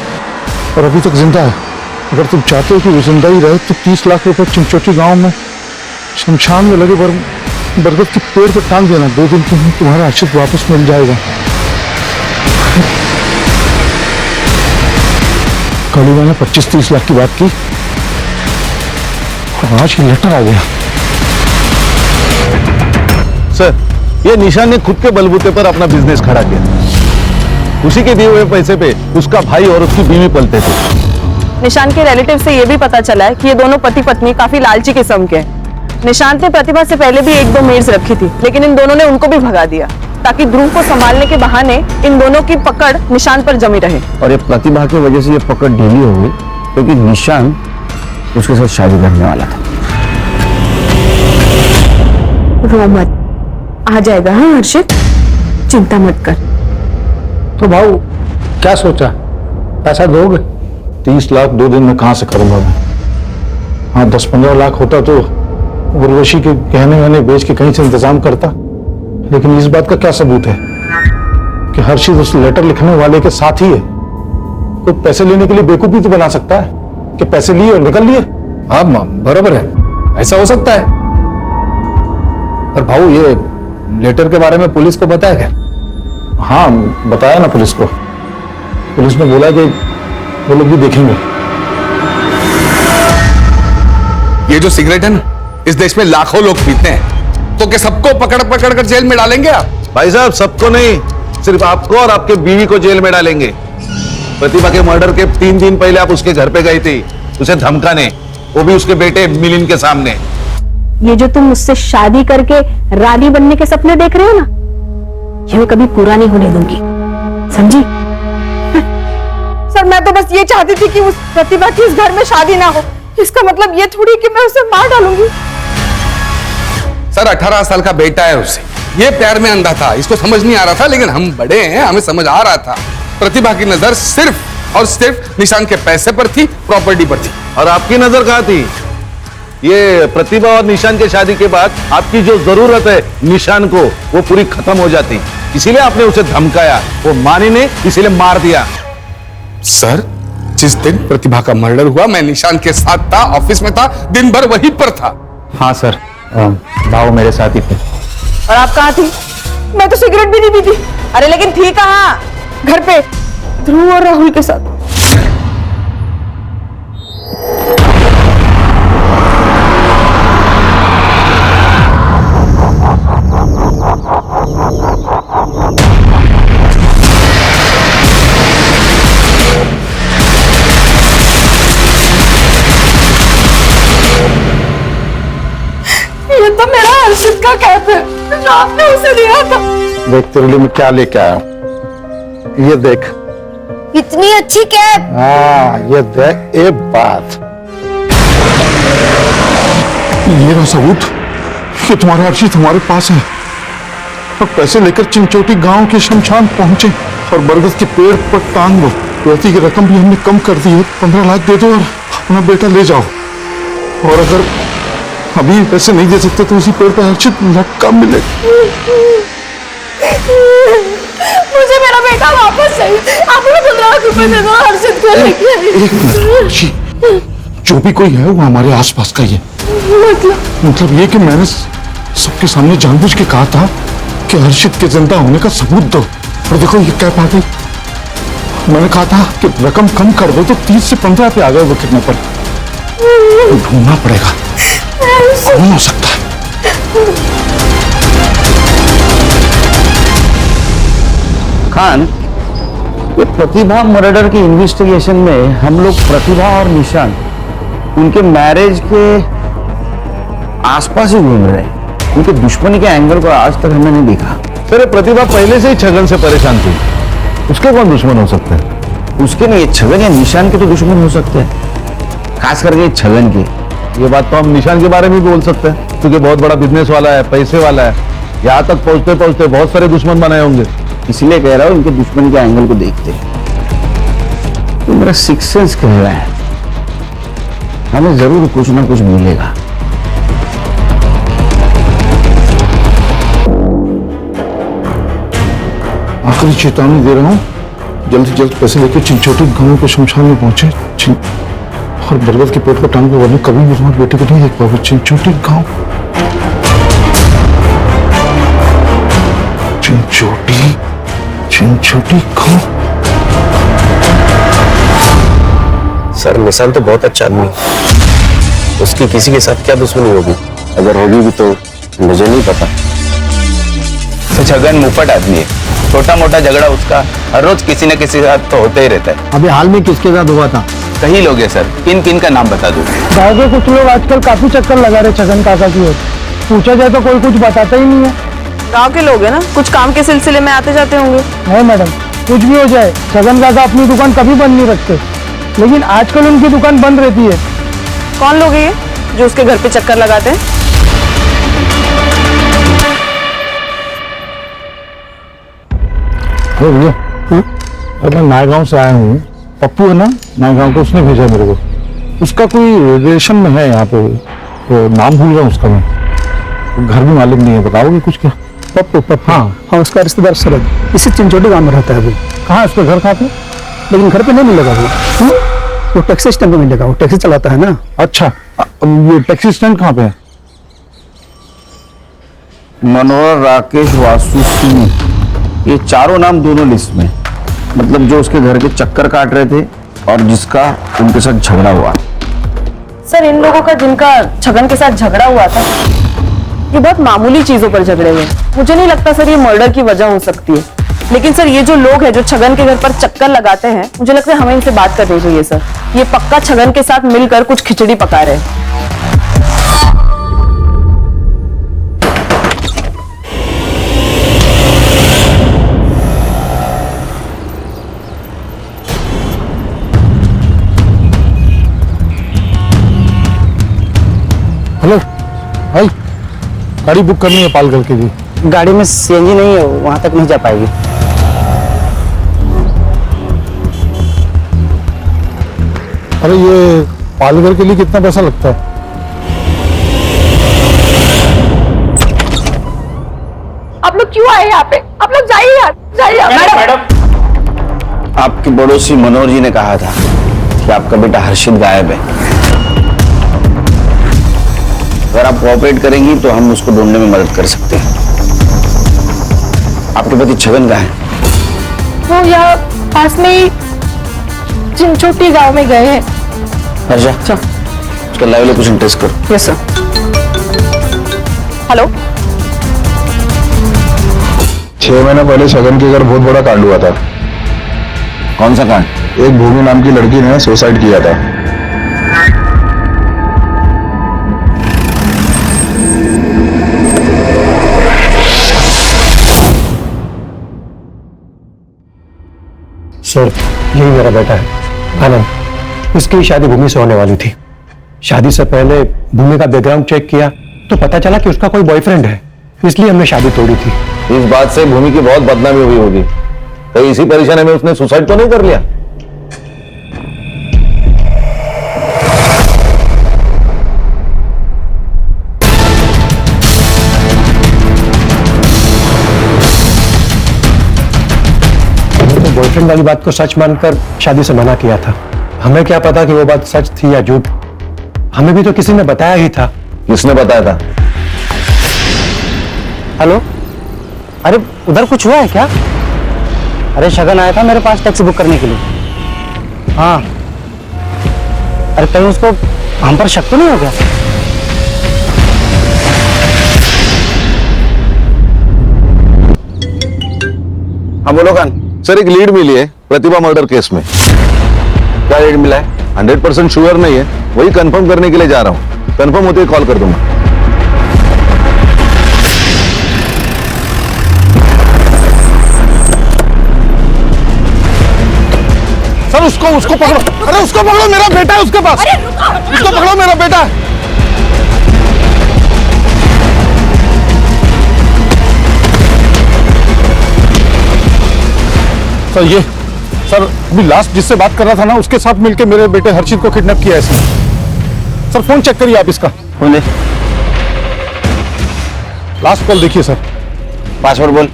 और अभी तक जिंदा है। अगर तुम चाहते हो कि वो जिंदा ही रहे तो 30 लाख रुपए चिमचोटी गांव में शमशान में लगे बरगद के पेड़ पर टांग देना। 2 दिन में तुम्हारा हर्षित वापस मिल जाएगा। कल मैंने 25-30 लाख की बात की और आज ये लेटर आ गया। सर, ये निशान ने खुद के बलबूते पर अपना बिजनेस खड़ा किया। उसी के दिए हुए पैसे पे उसका भाई और उसकी बीवी पलते थे। निशान के रिलेटिव से ये भी पता चला है कि ये दोनों पति पत्नी काफी लालची किस्म के हैं। निशांत ने प्रतिभा से पहले भी 1-2 मेड्स रखी थी, लेकिन इन दोनों ने उनको भी भगा दिया ताकि ध्रुव को संभालने के बहाने इन दोनों की पकड़ निशांत पर जमी रहे। और ये प्रतिभा की वजह से ये पकड़ ढीली हो गई क्योंकि निशान उसके साथ शादी करने वाला था। रो मत, आ जाएगा। हाँ हर्षित, चिंता मत कर। तो भाऊ क्या सोचा, पैसा दोगे? 30 लाख 2 दिन में कहां से करूंगा मैं? हाँ 10-15 लाख होता तो उर्वशी के गहने वहने बेच के कहीं से इंतजाम करता, लेकिन इस बात का क्या सबूत है कि हर्षित उस लेटर लिखने वाले के साथ ही है? कोई पैसे लेने के लिए बेवकूफी तो बना सकता है कि पैसे लिए और निकल लिए। हाँ बराबर है, ऐसा हो सकता है। पर भाऊ ये लेटर के बारे में पुलिस को बताया क्या? हाँ बताया ना पुलिस को। पुलिस ने बोला कि वो लोग भी देखेंगे। ये जो सिगरेट है ना, इस देश में लाखों लोग पीते हैं, तो क्या सबको पकड़ पकड़ कर जेल में डालेंगे आप? भाई साहब, सबको नहीं, सिर्फ आपको और आपके बीवी को जेल में डालेंगे। प्रतिभा के मर्डर के 3 दिन पहले आप उसके घर पे गई थी उसे धमकाने, वो भी उसके बेटे मिलिंद के सामने। ये जो तुम मुझसे शादी करके रानी बनने के सपने देख रहे हो ना, ये मैं कभी पूरा नहीं होने दूंगी, समझी? सर मैं तो बस ये चाहती थी कि उस प्रतिभा की इस घर में शादी ना हो। इसका मतलब ये थोड़ी कि मैं उसे मार डालूंगी। सर 18 साल का बेटा है उसे, ये प्यार में अंधा था, इसको समझ नहीं आ रहा था, लेकिन हम बड़े हैं, हमें समझ आ रहा था। प्रतिभा की नजर सिर्फ और सिर्फ निशान के पैसे पर थी, प्रॉपर्टी पर थी। और आपकी नजर कहाँ थी? ये प्रतिभा और निशान के शादी के बाद आपकी जो जरूरत है निशान को वो पूरी खत्म हो जाती, इसीलिए आपने उसे धमकाया, वो मानी नहीं इसीलिए मार दिया। सर, जिस दिन प्रतिभा का मर्डर हुआ मैं निशान के साथ था, ऑफिस में था, दिन भर वहीं पर था। हाँ सर, भाव मेरे साथ ही थे। और आप कहाँ थी? मैं तो सिगरेट भी नहीं पीती। अरे लेकिन थी कहाँ? घर पे ध्रुव और राहुल के साथ। ये तो मेरा हर्षित का कैप है जो आपने उसे दिया था। देख तेरे लिए मैं क्या लेके आया हूं, ये देख। इतनी अच्छी कैप। हाँ ये देख, एक बात, ये रहा सबूत कि तुम्हारा अर्शित हमारे पास है। और पैसे लेकर चिंचोटी गांव के शमशान पहुंचे और बरगद के पेड़ पर टांग दो। प्रति की रकम भी हमने कम कर दी है, 15 लाख दे दो और अपना बेटा ले जाओ। और अगर अभी पैसे नहीं दे सकते तो उसी पेड़ पर अर्शित लटका मिलेगा। मुझे मेरा बेटा वापस चाहिए। आपने 15 लाख रुपए दे दो हर्षित को लेके। एक मिनट अर्शी, जो भी कोई है वो हमारे आसपास का ही है। मतलब ये कि मैंने सबके सामने जानबूझ के कहा था कि हर्षित के जिंदा होने का सबूत दो, और देखो ये कैप आ गई। मैंने कहा था कि रकम कम कर दो तो 30 से 15 पे आ गए वो कितने पर। ढूंढना पड़ेगा कौन हो सकता है। खान, ये प्रतिभा मर्डर की इन्वेस्टिगेशन में हम लोग प्रतिभा और निशान उनके मैरिज के आसपास ही घूम रहे हैं। उनके दुश्मनी के एंगल को आज तक हमने नहीं देखा। सर प्रतिभा पहले से ही छगन से परेशान थी, उसके कौन दुश्मन हो सकते हैं? उसके नहीं, छगन या निशान के तो दुश्मन हो सकते हैं, खास करके छगन के। ये बात तो हम निशान के बारे में भी बोल सकते हैं, क्योंकि बहुत बड़ा बिजनेस वाला है, पैसे वाला है। यहाँ तक पहुंचते पहुंचते बहुत सारे दुश्मन बनाए होंगे। इसलिए कह रहा हूं इनके दुश्मन के एंगल को देखते। तो मेरा सिक्स सेंस कह रहा है हमें जरूर कुछ ना कुछ मिलेगा। आखिरी चेतावनी दे रहा हूं, जल्द से जल्द पैसे लेकर चिंचोटी गांव के शमशान में पहुंचे और बरगद के पेट को टांग के, वरना कभी भी तुम्हारे बेटे को नहीं देख पाओगे। चिंचोटी गांव, चिंचोटी गांव। सर निशान तो बहुत अच्छा आदमी है, उसकी किसी के साथ क्या दुश्मनी होगी? अगर होगी भी तो मुझे नहीं पता। छगन मुफट आदमी है, छोटा मोटा झगड़ा उसका हर रोज किसी न किसी के साथ तो होता ही रहता है। अभी हाल में किसके साथ हुआ था? कई लोग हैं सर, किन किन का नाम बता दूं? गाँव के कुछ लोग आजकल काफी चक्कर लगा रहे छगन काका की ओर। पूछा जाए तो कोई कुछ बताता ही नहीं है। गांव के लोग हैं ना, कुछ काम के सिलसिले में आते जाते होंगे। नहीं मैडम, कुछ भी हो जाए छगन काका अपनी दुकान कभी बंद नहीं रखते, लेकिन आजकल उनकी दुकान बंद रहती है। कौन लोग हैं ये जो उसके घर पे चक्कर लगाते हैं? अरे भैया, अरे मैं नायगांव से आया हूँ। पप्पू है ना नायगांव को, उसने भेजा मेरे को। उसका कोई रिलेशन में है यहाँ पे, तो नाम भूल रहा हूँ उसका मैं। घर भी मालूम नहीं है, बताओगे कुछ क्या? पप्पू? हाँ, उसका रिश्तेदार शरद इसी चिंचोटी गांव में रहता है अभी। कहाँ है उसका घर? कहाँ पे? लेकिन घर पे नहीं मिलेगा वो टैक्सी स्टैंड पे मिलेगा। वो टैक्सी चलाता है ना। अच्छा, ये टैक्सी स्टैंड कहाँ पे है? मनोहर, राकेश, वासु, सिंह, ये चारों नाम दोनों लिस्ट में। मतलब जो उसके घर के चक्कर काट रहे थे और जिसका उनके साथ झगड़ा हुआ। सर इन लोगों का जिनका छगन के साथ झगड़ा हुआ था, ये बहुत मामूली चीजों पर झगड़े हुए। मुझे नहीं लगता सर ये मर्डर की वजह हो सकती है। लेकिन सर ये जो लोग हैं जो छगन के घर पर चक्कर लगाते हैं, मुझे लगता है हमें इनसे बात करनी चाहिए सर। ये पक्का छगन के साथ मिलकर कुछ खिचड़ी पका रहे हैं। हेलो भाई, गाड़ी बुक करनी है पालगढ़ के लिए। गाड़ी में सीएनजी नहीं है, वहां तक नहीं जा पाएगी। अरे ये पालगढ़ के लिए कितना पैसा लगता है? आप लोग क्यों आए यहाँ पे? आप लोग जाइए यार, जाइए। मैडम, आपके पड़ोसी मनोहर जी ने कहा था कि आपका बेटा हर्षित गायब है। अगर आप कोऑपरेट करेंगी तो हम उसको ढूंढने में मदद कर सकते हैं। आपके पति छगन कहाँ है? वो यहाँ पास में ही चिंचोटी गांव में गए हैं। हर्षा, उसका लाइव लोकेशन टेस्ट करो। Yes sir. हेलो, 6 महीने पहले छगन के घर बहुत बड़ा कांड हुआ था। कौन सा कांड? एक भूमि नाम की लड़की ने सुसाइड किया था। सर, यही मेरा बेटा है आनंद। इसकी शादी भूमि से होने वाली थी। शादी से पहले भूमि का बैकग्राउंड चेक किया तो पता चला कि उसका कोई बॉयफ्रेंड है, इसलिए हमने शादी तोड़ी थी। इस बात से भूमि की बहुत बदनामी हुई होगी। तो इसी परेशानी में उसने सुसाइड तो नहीं कर लिया? बॉयफ्रेंड वाली बात को सच मानकर शादी से मना किया था। हमें क्या पता कि वो बात सच थी या झूठ। हमें भी तो किसी ने बताया ही था। किसने बताया था? हेलो, अरे उधर कुछ हुआ है क्या? अरे शगन आया था मेरे पास टैक्सी बुक करने के लिए। हाँ, अरे कहीं उसको हम पर शक तो नहीं हो गया? हाँ बोलो कान। सर, एक लीड मिली है प्रतिभा मर्डर केस में। क्या लीड मिला है? 100% श्योर नहीं है, वही कंफर्म करने के लिए जा रहा हूँ। कंफर्म होते ही कॉल कर दूंगा। सर, उसको पकड़ो। अरे उसको पकड़ो, मेरा बेटा है उसके पास। उसको पकड़ो, मेरा बेटा है। सर, अभी लास्ट जिससे बात कर रहा था ना, उसके साथ मिलकर मेरे बेटे हर्षित को किडनैप किया है सर। फोन चेक करिए आप इसका। बोले लास्ट कॉल देखिए सर। पासवर्ड बोल।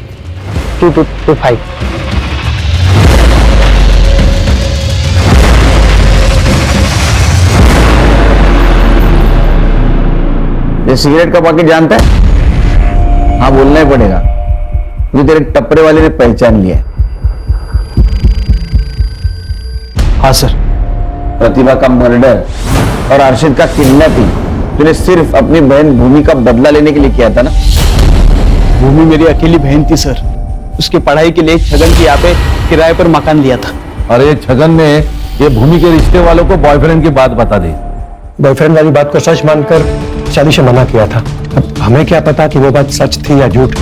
2225। ये सिगरेट का पैकेट जानता है? हाँ, बोलना ही पड़ेगा। मुझे तेरे टपरे वाले ने पहचान लिया है। हाँ सर। प्रतिभा का मर्डर और अर्शित का किडनैपिंग तूने सिर्फ अपनी बहन भूमि का बदला लेने के लिए किया था ना? भूमि मेरी अकेली बहन थी सर। उसकी पढ़ाई के लिए छगन की यहाँ पे किराए पर मकान लिया था। अरे छगन ने ये भूमि के रिश्ते वालों को बॉयफ्रेंड की बात बता दी। बॉयफ्रेंड वाली बात को सच मानकर शादी से मना किया था। अब हमें क्या पता कि वो बात सच थी या झूठ।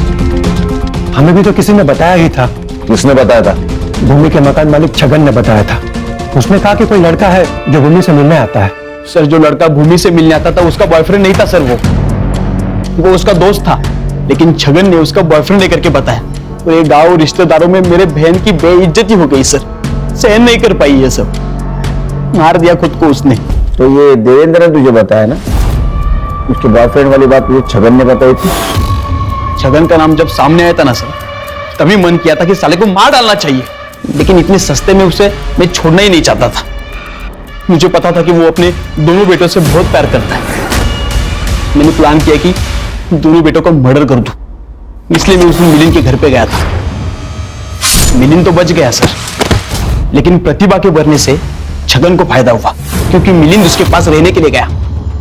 हमें भी तो किसी ने बताया ही था। किसने बताया था? भूमि के मकान मालिक छगन ने बताया था। उसने कहा कि कोई लड़का है जो भूमि से मिलने आता है। सर, जो लड़का भूमि से मिलने आता था उसका बॉयफ्रेंड नहीं था सर। वो उसका दोस्त था, लेकिन छगन ने उसका बॉयफ्रेंड लेकर के बताया। और ये गांव रिश्तेदारों में मेरे बहन की बेइज्जती हो गई सर। सहन नहीं कर पाई ये सब। मार दिया खुद को उसने। तो ये देवेंद्र ने तुझे बताया ना? उसके बॉयफ्रेंड वाली बात तुझे छगन ने बताई थी? छगन का नाम जब सामने आया था ना सर, तभी मन किया था कि साले को मार डालना चाहिए। लेकिन इतने सस्ते में उसे मैं छोड़ना ही नहीं चाहता था। मुझे पता था कि वो अपने दोनों बेटों से बहुत प्यार करता है। मैंने प्लान किया कि दोनों बेटों को मर्डर कर दूं। इसलिए मैं उस दिन मिलिंद के घर पे गया था। मिलिंद तो बच गया सर, लेकिन प्रतिभा के मरने से छगन को फायदा हुआ, क्योंकि मिलिंद उसके पास रहने के लिए गया।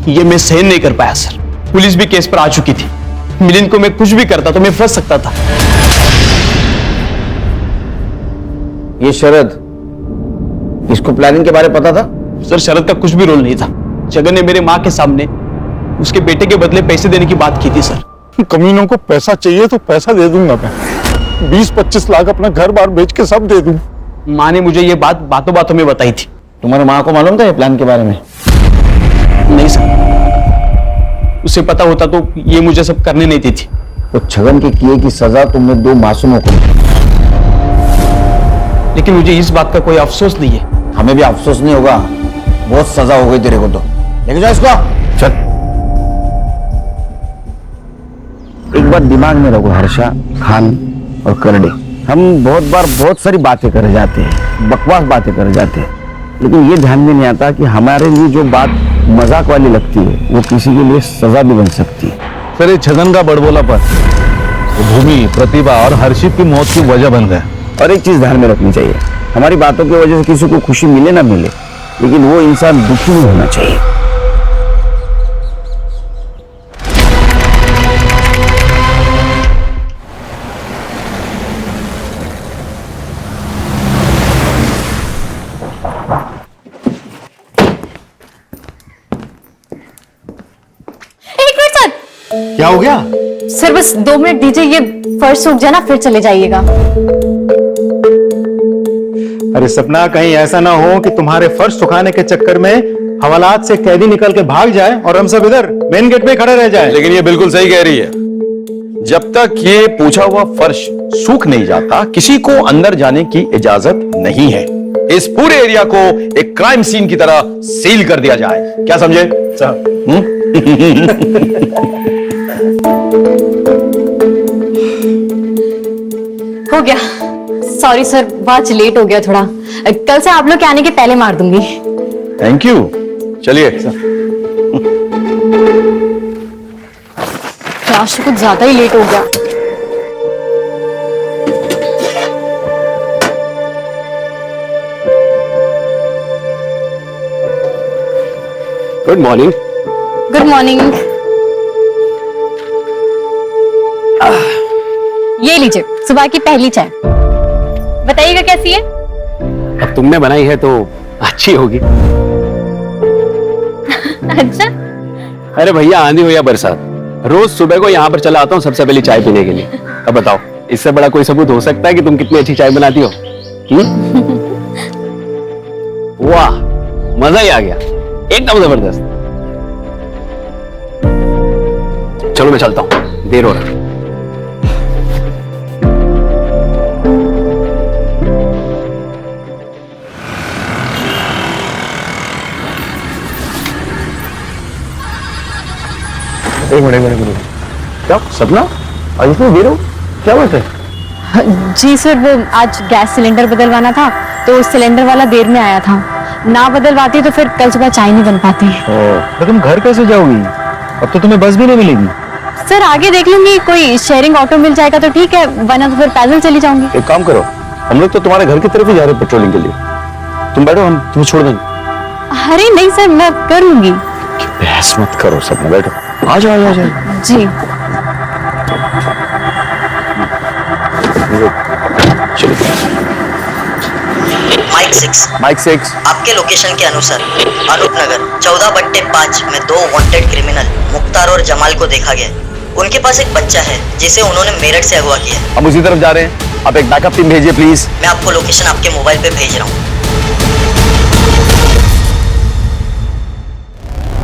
ये मैं सहन नहीं कर पाया सर। पुलिस भी केस पर आ चुकी थी। मिलिंद को मैं कुछ भी करता तो मैं फंस सकता था। ये शरद, इसको प्लानिंग के बारे में पता था? सर, शरद का कुछ भी रोल नहीं था। छगन ने मेरे माँ के सामने उसके बेटे के बदले पैसे देने की बात की थी सर। कमीनों को पैसा चाहिए तो पैसा दे दूंगा मैं। 20-25 लाख अपना घर बार बेच के सब दे दूं। माँ ने मुझे ये बात बातों बातों में बताई थी। तुम्हारे माँ को मालूम था ये प्लान के बारे में? नहीं सर, उसे पता होता तो ये मुझे सब करने नहीं देती। तो छगन के किए की सजा तुमने 2 मासूमों को दी। लेकिन मुझे इस बात का कोई अफसोस नहीं है। हमें भी अफसोस नहीं होगा। बहुत सजा हो गई तेरे को। तो लेके जाओ इसको। चल। एक बात दिमाग में रखो हर्षा, खान और करडे, हम बहुत बार बहुत सारी बातें कर जाते हैं, बकवास बातें कर जाते हैं, लेकिन ये ध्यान में नहीं आता कि हमारे लिए जो बात मजाक वाली लगती है वो किसी के लिए सजा भी बन सकती है। सर ये छगन का बड़बोलापन भूमि, प्रतिभा और हर्षित की मौत की वजह बन गए। और एक चीज ध्यान में रखनी चाहिए, हमारी बातों की वजह से किसी को खुशी मिले ना मिले, लेकिन वो इंसान दुखी नहीं होना चाहिए। एक मिनट सर। क्या हो गया? सर बस 2 मिनट दीजिए, ये फर्श सूख जाए ना फिर चले जाइएगा। अरे सपना, कहीं ऐसा ना हो कि तुम्हारे फर्श सुखाने के चक्कर में हवालात से कैदी निकल के भाग जाए और हम सब इधर मेन गेट पे खड़े रह जाए। लेकिन ये बिल्कुल सही कह रही है, जब तक ये पूछा हुआ फर्श सूख नहीं जाता किसी को अंदर जाने की इजाजत नहीं है। इस पूरे एरिया को एक क्राइम सीन की तरह सील कर दिया जाए, क्या समझे साहब? हो गया। सॉरी सर, बहुत लेट हो गया थोड़ा। कल से आप लोग के आने के पहले मार दूंगी। Thank you. चलिए आज तो कुछ ज्यादा ही लेट हो गया। Good morning. Good morning. ये लीजिए सुबह की पहली चाय। बताइएगा कैसी है? अब तुमने बनाई है तो अच्छी होगी। अच्छा। अरे भैया, आंधी हो या बरसात, रोज सुबह को यहाँ पर चला आता हूँ सबसे पहले चाय पीने के लिए। अब बताओ, इससे बड़ा कोई सबूत हो सकता है कि तुम कितनी अच्छी चाय बनाती हो? वाह, मजा ही आ गया, एकदम जबरदस्त। चलो मैं चलता हूँ, देर हो रहा है। एक मिनट, क्या सपना, आज इतनी देर हो, क्या बात है? जी सर, वो आज गैस सिलेंडर बदलवाना था तो सिलेंडर वाला देर में आया था। ना बदलवाती तो फिर कल सुबह चाय नहीं बन पाती। तो तुम घर कैसे जाओगी? अब तो तुम्हें बस भी नहीं मिलेगी। सर आगे देख लूंगी, कोई शेयरिंग ऑटो मिल जाएगा तो ठीक है, वरना तो फिर पैदल चली जाऊंगी। एक काम करो, हम लोग तो तुम्हारे घर की तरफ ही जा रहे हैं पेट्रोलिंग के लिए। तुम बैठो, हम तुम्हें छोड़ देंगे। अरे नहीं सर, मैं कर लूंगी। बहस मत करो सपना, बैठो। आ जाओ आ जाओ। जी माइक 6 आपके लोकेशन के अनुसार अनूप नगर 14/5 में 2 वांटेड क्रिमिनल मुख्तार और जमाल को देखा गया। उनके पास एक बच्चा है जिसे उन्होंने मेरठ से अगवा किया। हम उसी तरफ जा रहे हैं, आप एक बैकअप टीम भेजिए प्लीज। मैं आपको लोकेशन आपके मोबाइल पे भेज रहा हूँ।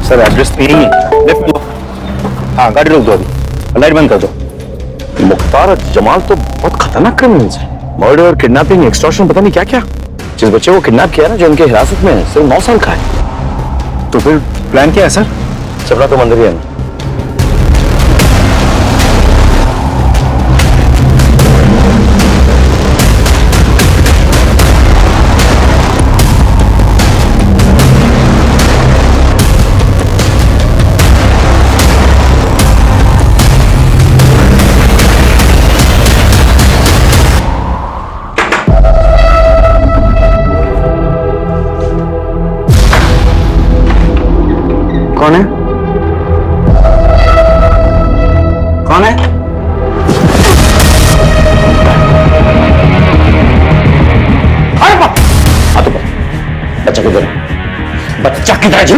सर एड्रेस तो यही है, लेफ्ट में लो। हाँ, गाड़ी रोक दो, अभी लाइट बंद कर दो। मुख्तार और जमाल तो बहुत खतरनाक क्रिमिनल्स हैं, मर्डर, किडनैपिंग, एक्सटॉर्शन, पता नहीं क्या क्या। जिस बच्चे को किडनैप किया ना, जो उनके हिरासत में है, सिर्फ 9 साल का है। तो फिर प्लान क्या है सर? चपड़ा तो मंदिर ही है ना। कौन है? कौन है? बच्चा किधर है? बच्चा किधर है? झूठ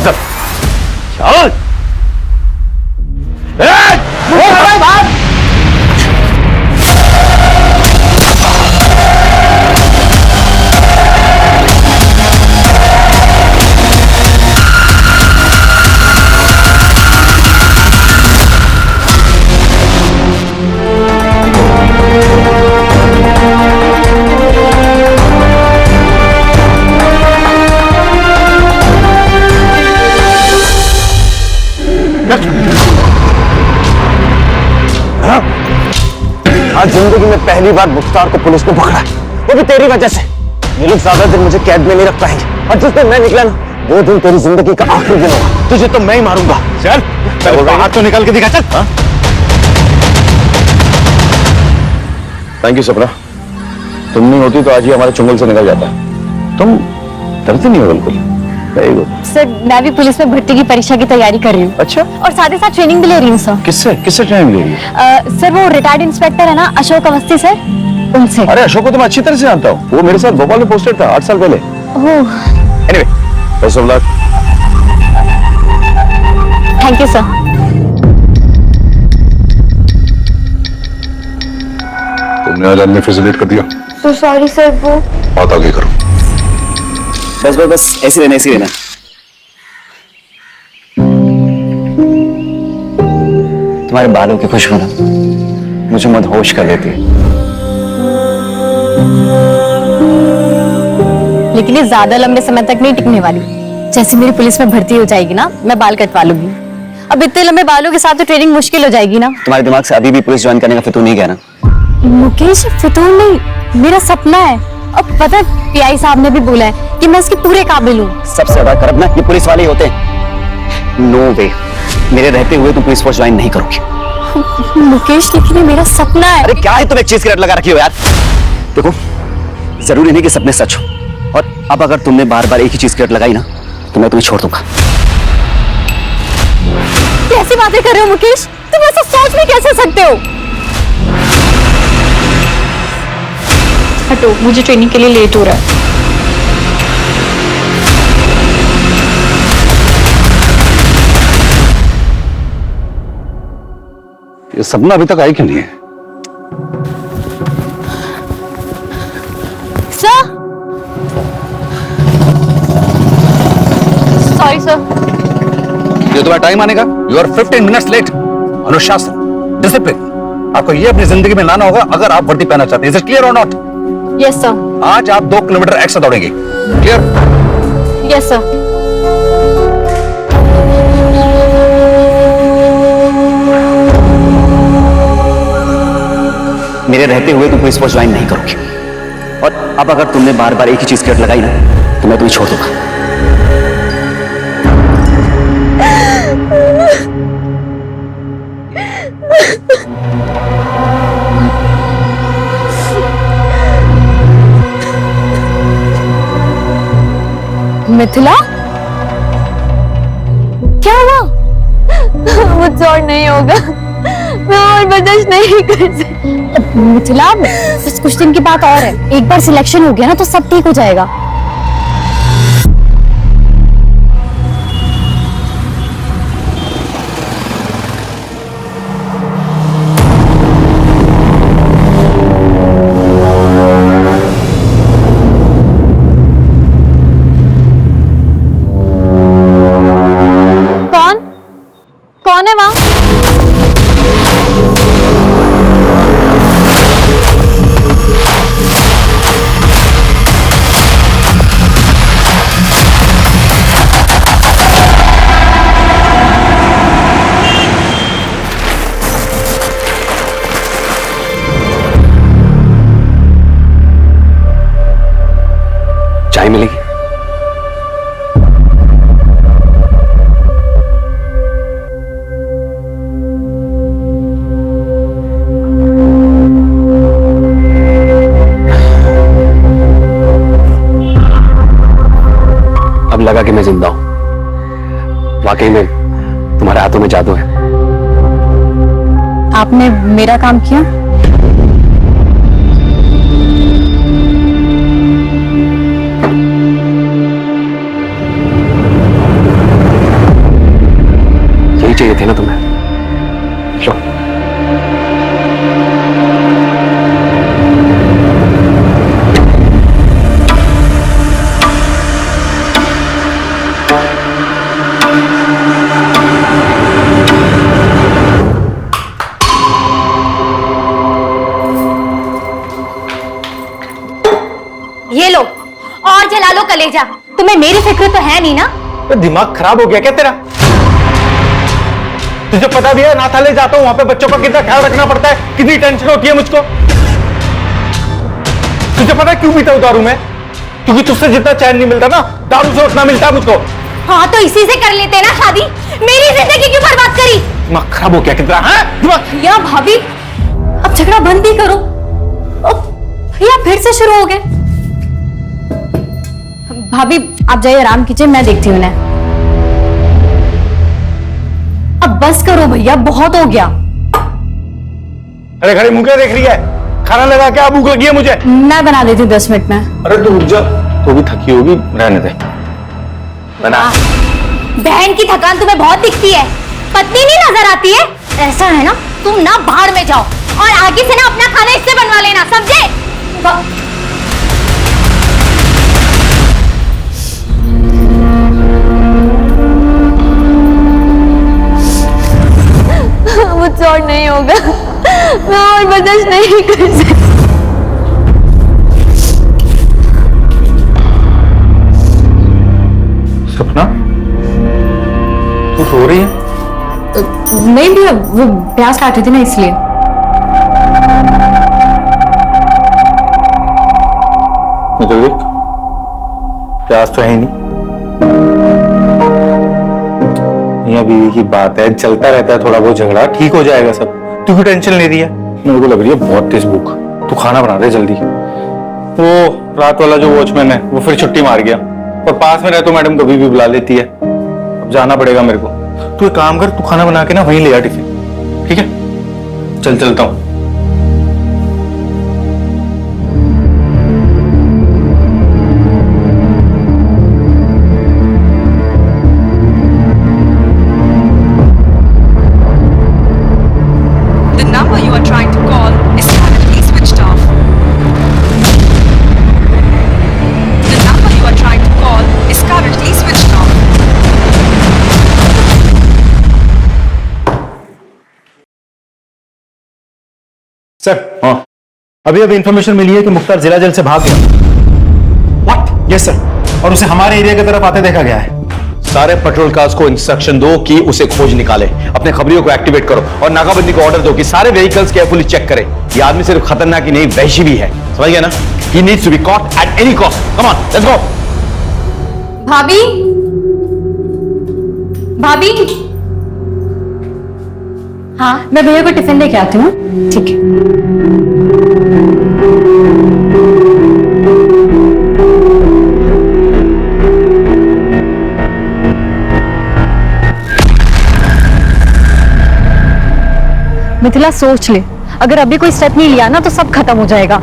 चल। आज जिंदगी में पहली बार मुख्तार को पुलिस ने पकड़ा, वो भी तेरी वजह से। ये लोग ज्यादा दिन मुझे कैद में नहीं रख पाएंगे, और जिस दिन मैं निकला ना, वो दिन तेरी जिंदगी का आखिरी दिन होगा। तुझे तो मैं ही मारूंगा। चल हाथ तो निकाल के दिखा। चल। थैंक यू सपना, तुम नहीं होती तो आज ही हमारे चुंगल से निकल जाता। तुम डरती नहीं हो बिल्कुल। Very good. सर मैं भी पुलिस में भर्ती की परीक्षा की तैयारी कर रही हूँ। अच्छा, और साथ ही साथ ट्रेनिंग भी ले रही हूँ सर। किससे ट्रेनिंग ले रही है? सर वो रिटायर्ड इंस्पेक्टर है ना अशोक अवस्थी सर, उनसे। अरे अशोक को तो मैं अच्छी तरह से जानता हूँ, वो मेरे साथ भोपाल में पोस्टेड था 8 साल पहले। Anyway, best of luck. Thank you sir. तुमने आज आदमी फेसिलेट कर दिया। तो सॉरी सर, वो बात आगे करो। बस ऐसे रहना, ऐसे रहना। तुम्हारे बालों की खुशबू ना मुझे मदहोश कर देती है। लेकिन ये ज्यादा लंबे समय तक नहीं टिकने वाली। जैसे मेरी पुलिस में भर्ती हो जाएगी ना, मैं बाल कटवा लूंगी। अब इतने लंबे बालों के साथ तो ट्रेनिंग मुश्किल हो जाएगी ना। तुम्हारे दिमाग से अभी भी पुलिस ज्वाइन करने का फितूर नहीं गया ना? मुकेश, फितूर नहीं, मेरा सपना है। अब पता है पीआई साहब ने भी बोला है कि मैं इसके पूरे काबिल हूँ। सबसे ज्यादा करब ना ये पुलिस वाले ही होते हैं। नो वे, मेरे रहते हुए तुम पुलिस फोर्स ज्वाइन नहीं करोगे। मुकेश, लेकिन ये मेरा सपना है। अरे क्या है, तुम एक चीज की रट लगा रखी हो यार। देखो, जरूरी नहीं कि सपने सच हो, और अब अगर तुमने बार बार एक ही चीज की रट लगाई ना, तो मैं तुम्हें छोड़ दूंगा। कैसी बातें कर रहे हो मुकेश? तुम ऐसा सोच भी कैसे सकते हो? हटो, मुझे ट्रेनिंग के लिए लेट हो रहा है। ये सपना अभी तक आई क्यों नहीं है? Sir, sorry sir. ये तुम्हारा टाइम आने का। You are 15 minutes late. अनुशासन, डिसिप्लिन, आपको ये अपनी जिंदगी में लाना होगा अगर आप वर्दी पहनना चाहते हैं। इज इट क्लियर और नॉट? Yes sir. आज आप 2 किलोमीटर एक्स्ट्रा दौड़ेंगे। क्लियर? Yes sir. मेरे रहते हुए तुम पुलिस फोर्स ज्वाइन नहीं करोगे, और अब अगर तुमने बार बार एक ही चीज की रट लगाई ना, तो मैं तुम्हें छोड़ दूंगा। मिथिला, क्या हुआ? मुझसे और नहीं होगा, मैं और बर्दाश्त नहीं कर सकती। मिथिला, बस कुछ दिन की बात और है। एक बार सिलेक्शन हो गया ना तो सब ठीक हो जाएगा। कौन है वहां? चाय मिलेगी? अब लगा कि मैं जिंदा हूं। वाकई में तुम्हारे हाथों में जादू है। आपने मेरा काम किया? यही चाहिए थे ना तुम्हें? लो। ये लो, और जला लो कलेजा। तुम्हें मेरी फिक्र तो है नहीं ना? तो दिमाग खराब हो गया क्या तेरा? तुझे पता भी है नाथालय जाता हूँ, वहां पे बच्चों का कितना ख्याल रखना पड़ता है, कितनी टेंशन होती है मुझको। तुझे पता है क्यों पीता हूँ दारू मैं? क्योंकि तुझसे जितना चैन नहीं मिलता ना, दारू से उतना मिलता है मुझको। हाँ तो इसी से कर लेते ना शादी, मेरी जिंदगी क्यों बर्बाद करी? दिमाग खराब हो गया कितना? या भाभी अब झगड़ा बंद ही करो। भैया फिर से शुरू हो गए। भाभी आप जाइए आराम कीजिए, मैं देखती हूँ उन्हें। अब बस करो भैया, बहुत हो गया। अरे खड़े मुंह क्या देख रही है? खाना लगा क्या? भूख लगी है मुझे। मैं बना देती हूँ 10 मिनट में। अरे तू रुक जा, तू भी थकी होगी, रहने दे। बना। बहन की थकान तुम्हें बहुत दिखती है, पत्नी नहीं नजर आती है। ऐसा है ना, तुम ना बाहर में जाओ और आगे से ना अपना खाना इससे बनवा लेना, समझे? मुझसे और नहीं होगा, मैं और बर्दाश्त नहीं कर सकती। सपना, तू सो रही है? नहीं भैया, वो प्याज काट रही थी ना इसलिए। मुझे देख, प्याज तो है ही नहीं। मियां बीवी की बात है, चलता रहता है थोड़ा बहुत झगड़ा, ठीक हो जाएगा सब। तू क्यों टेंशन ले रही है? मेरे को लग रही है बहुत तेज भूख। तू खाना बना दे जल्दी। वो रात वाला जो वॉचमैन है वो फिर छुट्टी मार गया, और पास में रहे तो मैडम कभी भी बुला लेती है। अब जाना पड़ेगा मेरे को। तू एक काम कर, तू खाना बना के ना वहीं ले आ टिफिन, ठीक है? चल चलता हूं। The number you are trying to call is currently switched off. The number you are trying to call is currently switched off. Sir, हाँ, अभी इंफॉर्मेशन मिली है कि मुख्तार जिला जेल से भाग गया। व्हाट? यस सर, और उसे हमारे एरिया की तरफ आते देखा गया है। सारे पेट्रोल कार्स को इंस्ट्रक्शन दो कि उसे खोज निकाले, अपने खबरियों को एक्टिवेट करो और नाकाबंदी को ऑर्डर दो कि सारे व्हीकल्स केयरफुली चेक करें। ये आदमी सिर्फ खतरनाक ही नहीं, वहशी भी है, समझ गया ना? He needs to be caught at any cost. Come on, let's go. भाभी, भाभी, हाँ मैं भैया को टिफिन लेके आती हूँ। ठीक है। मिथिला सोच ले, अगर अभी कोई स्टेप नहीं लिया ना तो सब खत्म हो जाएगा।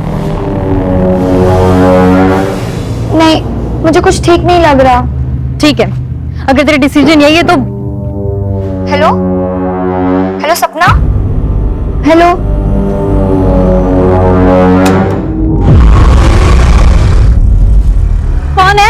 नहीं, मुझे कुछ ठीक नहीं लग रहा। ठीक है, अगर तेरा डिसीजन यही है तो। हेलो हेलो सपना, हेलो। कौन है?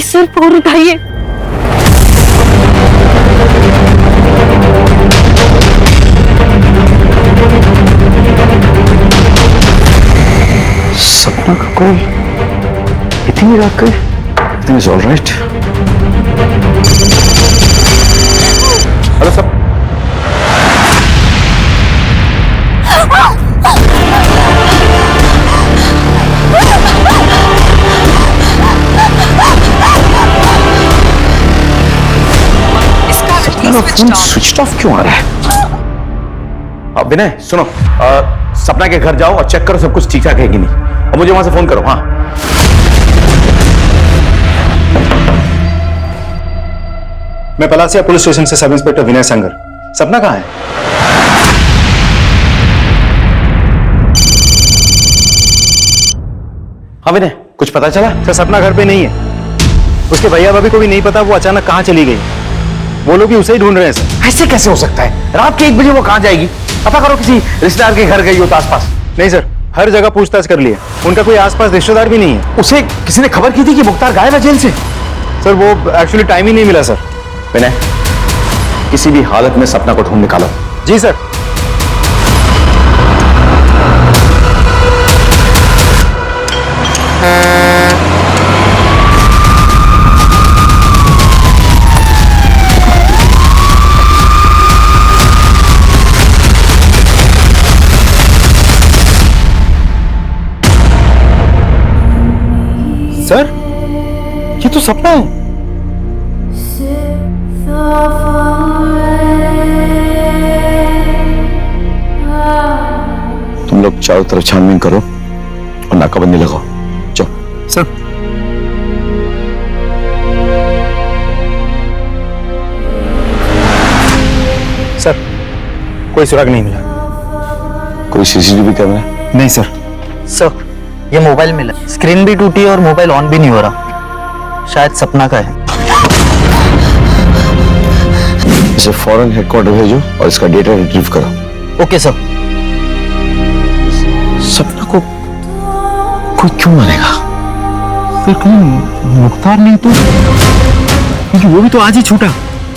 सर फोन उठाइए। सपना का कॉल इतनी रात को? इतनी ऑल राइट। हेलो सब, मेरा switched phone off. Switch off क्यों आ रहा है? विनय सुनो, सपना के घर जाओ और चेक करो सब कुछ ठीक ठाक है कि नहीं, और मुझे वहां से फोन करो। हाँ, मैं पलासिया पुलिस स्टेशन से सब इंस्पेक्टर विनय संगर। सपना कहाँ है? हाँ विनय, कुछ पता चला? सर सपना घर पे नहीं है। उसके भैया भाभी को भी नहीं पता वो अचानक कहाँ चली गई। वो लोग भी उसे ही ढूंढ रहे हैं सर। ऐसे कैसे हो सकता है? रात के 1 बजे वो कहाँ जाएगी? पता करो, किसी रिश्तेदार के घर गई हो तो आसपास। नहीं सर, हर जगह पूछताछ कर लिए, उनका कोई आसपास रिश्तेदार भी नहीं है। उसे किसी ने खबर की थी कि मुख्तार गायब है जेल से? सर वो एक्चुअली टाइम ही नहीं मिला सर। विनय, किसी भी हालत में सपना को ढूंढ निकालो। जी सर। सर ये तो सपना है। तुम लोग चारों तरफ छानबीन करो और नाकाबंदी लगाओ। जाओ। सर सर कोई सुराग नहीं मिला। कोई सीसीटीवी कैमरा? नहीं सर। सर ये मोबाइल मिला, स्क्रीन भी टूटी है और मोबाइल ऑन भी नहीं हो रहा। शायद सपना का है। इसे फौरन हेडक्वार्टर भेजो और इसका डेटा रिट्रीव करो। Okay sir. सपना को कोई क्यों मारेगा? फिर कहीं मुख्तार नहीं तो? क्योंकि वो भी तो आज ही छूटा,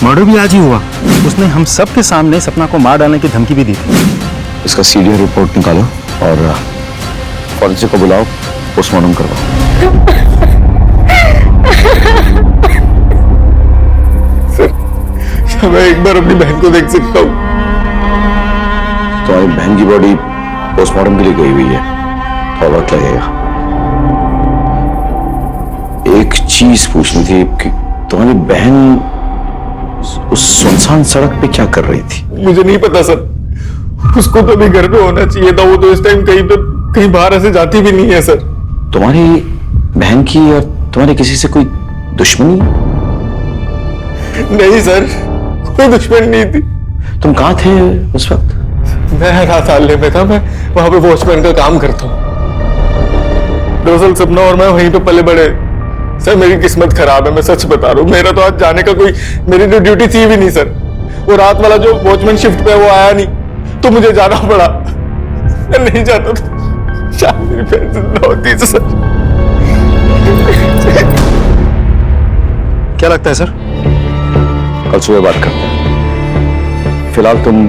मर्डर भी आज ही हुआ। उसने हम सब के सामने सपना को मार डालने की धमकी भी दी थी। इसका सीडीआर रिपोर्ट निकालो और फॉरेंसिक को बुलाओ, पोस्टमार्टम करवाओ। सर मैं एक बार अपनी बहन को देख सकता हूँ? तुम्हारी बहन की बॉडी पोस्टमार्टम के लिए गई हुई है, थोड़ा वक्त लगेगा। एक चीज पूछनी थी कि तुम्हारी बहन उस सुनसान सड़क पे क्या कर रही थी? मुझे नहीं पता सर, उसको तो भी घर पे होना चाहिए था। वो तो इस टाइम कहीं बाहर ऐसे जाती भी नहीं है सर। तुम्हारी बहन की और तुम्हारी किसी से कोई दुश्मनी? नहीं सर, कोई दुश्मनी नहीं थी। तुम कहाँ थे उस वक्त? मैं रात हाले में था, मैं वहां पे वॉचमैन का काम करता हूँ। दरअसल सपना और मैं वहीं पे पले बड़े। सर मेरी किस्मत खराब है, मैं सच बता रहा हूँ। मेरा तो आज जाने का कोई, मेरी तो ड्यूटी थी भी नहीं सर। वो रात वाला जो वॉचमैन शिफ्ट पे वो आया नहीं तो मुझे जाना पड़ा। मैं नहीं जाता तो शायद मेरी बहन जिंदा होती सर। क्या लगता है सर? कल सुबह बात करते हैं। फिलहाल तुम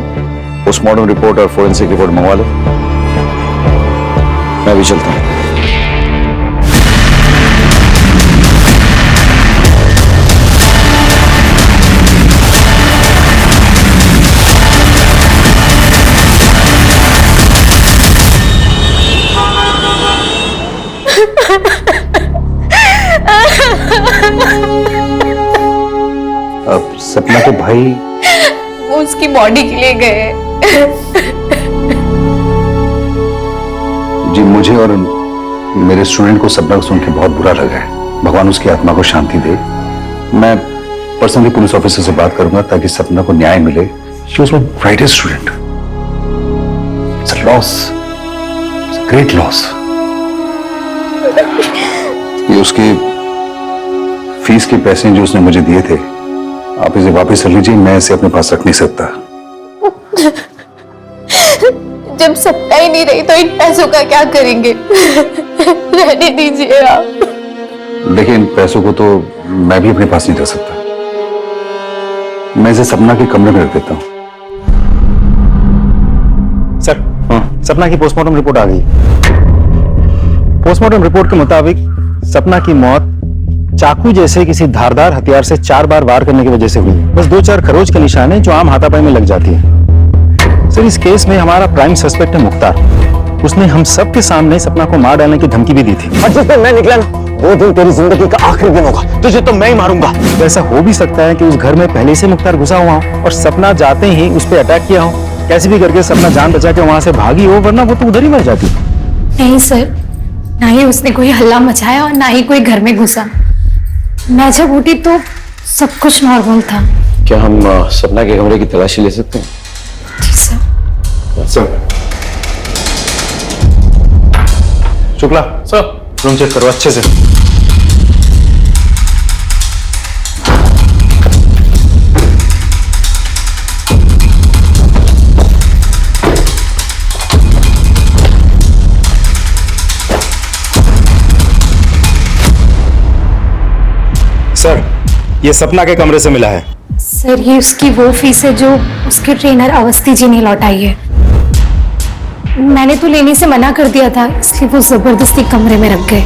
पोस्टमार्टम रिपोर्ट और फोरेंसिक रिपोर्ट मंगवा लो, मैं भी चलता हूँ। अब सपना के भाई वो उसकी बॉडी के लिए गए। जी, मुझे और मेरे स्टूडेंट को सपना को सुन के बहुत बुरा लगा है। भगवान उसकी आत्मा को शांति दे। मैं पर्सनली पुलिस ऑफिसर से बात करूंगा ताकि सपना को न्याय मिले। She was my brightest student. It's a loss, it's a great loss. ये उसके फीस के पैसे जो उसने मुझे दिए थे, आप इसे वापस ले लीजिए। मैं इसे अपने पास रख नहीं सकता। जब सपना ही नहीं रही तो इन पैसों का क्या करेंगे? रहने दीजिए आप। देखिए, इन पैसों को तो मैं भी अपने पास नहीं रख सकता। मैं इसे सपना के कमरे में रख देता हूँ। सर सपना की पोस्टमार्टम रिपोर्ट आ गई। पोस्टमार्टम रिपोर्ट के मुताबिक सपना की मौत चाकू जैसे किसी धारदार हथियार से 4 बार वार करने की वजह से हुई। बस 2-4 खरोच के निशान है जो आम हाथापाई में लग जाती है। सर इस केस में हमारा प्राइम सस्पेक्ट है मुख्तार। उसने हम सब के सामने सपना को मार डालने की धमकी भी दी थी। और जिस दिन मैं निकला ना, वो दिन तेरी जिंदगी का आखिरी दिन होगा, तुझे तो मैं ही मारूंगा। तो ऐसा हो भी सकता है कि उस घर में पहले से मुख्तार घुसा हुआ हो और सपना जाते ही उस पर अटैक किया हो। कैसे भी करके सपना जान बचा के वहां से भागी हो, वरना वो तो उधर ही मर जाती। नहीं सर, ना ही उसने कोई हल्ला मचाया और ना ही कोई घर में घुसा। मैं जब उठी तो सब कुछ नॉर्मल था। क्या हम सपना के कमरे की तलाशी ले सकते हैं? जी sir. Sir Shukla, sir room check करो अच्छे से। सर ये सपना के कमरे से मिला है। सर ये उसकी वो फीस है जो उसके ट्रेनर अवस्थी जी ने लौटाई है। मैंने तो लेने से मना कर दिया था, इसलिए वो जबरदस्ती कमरे में रख गए।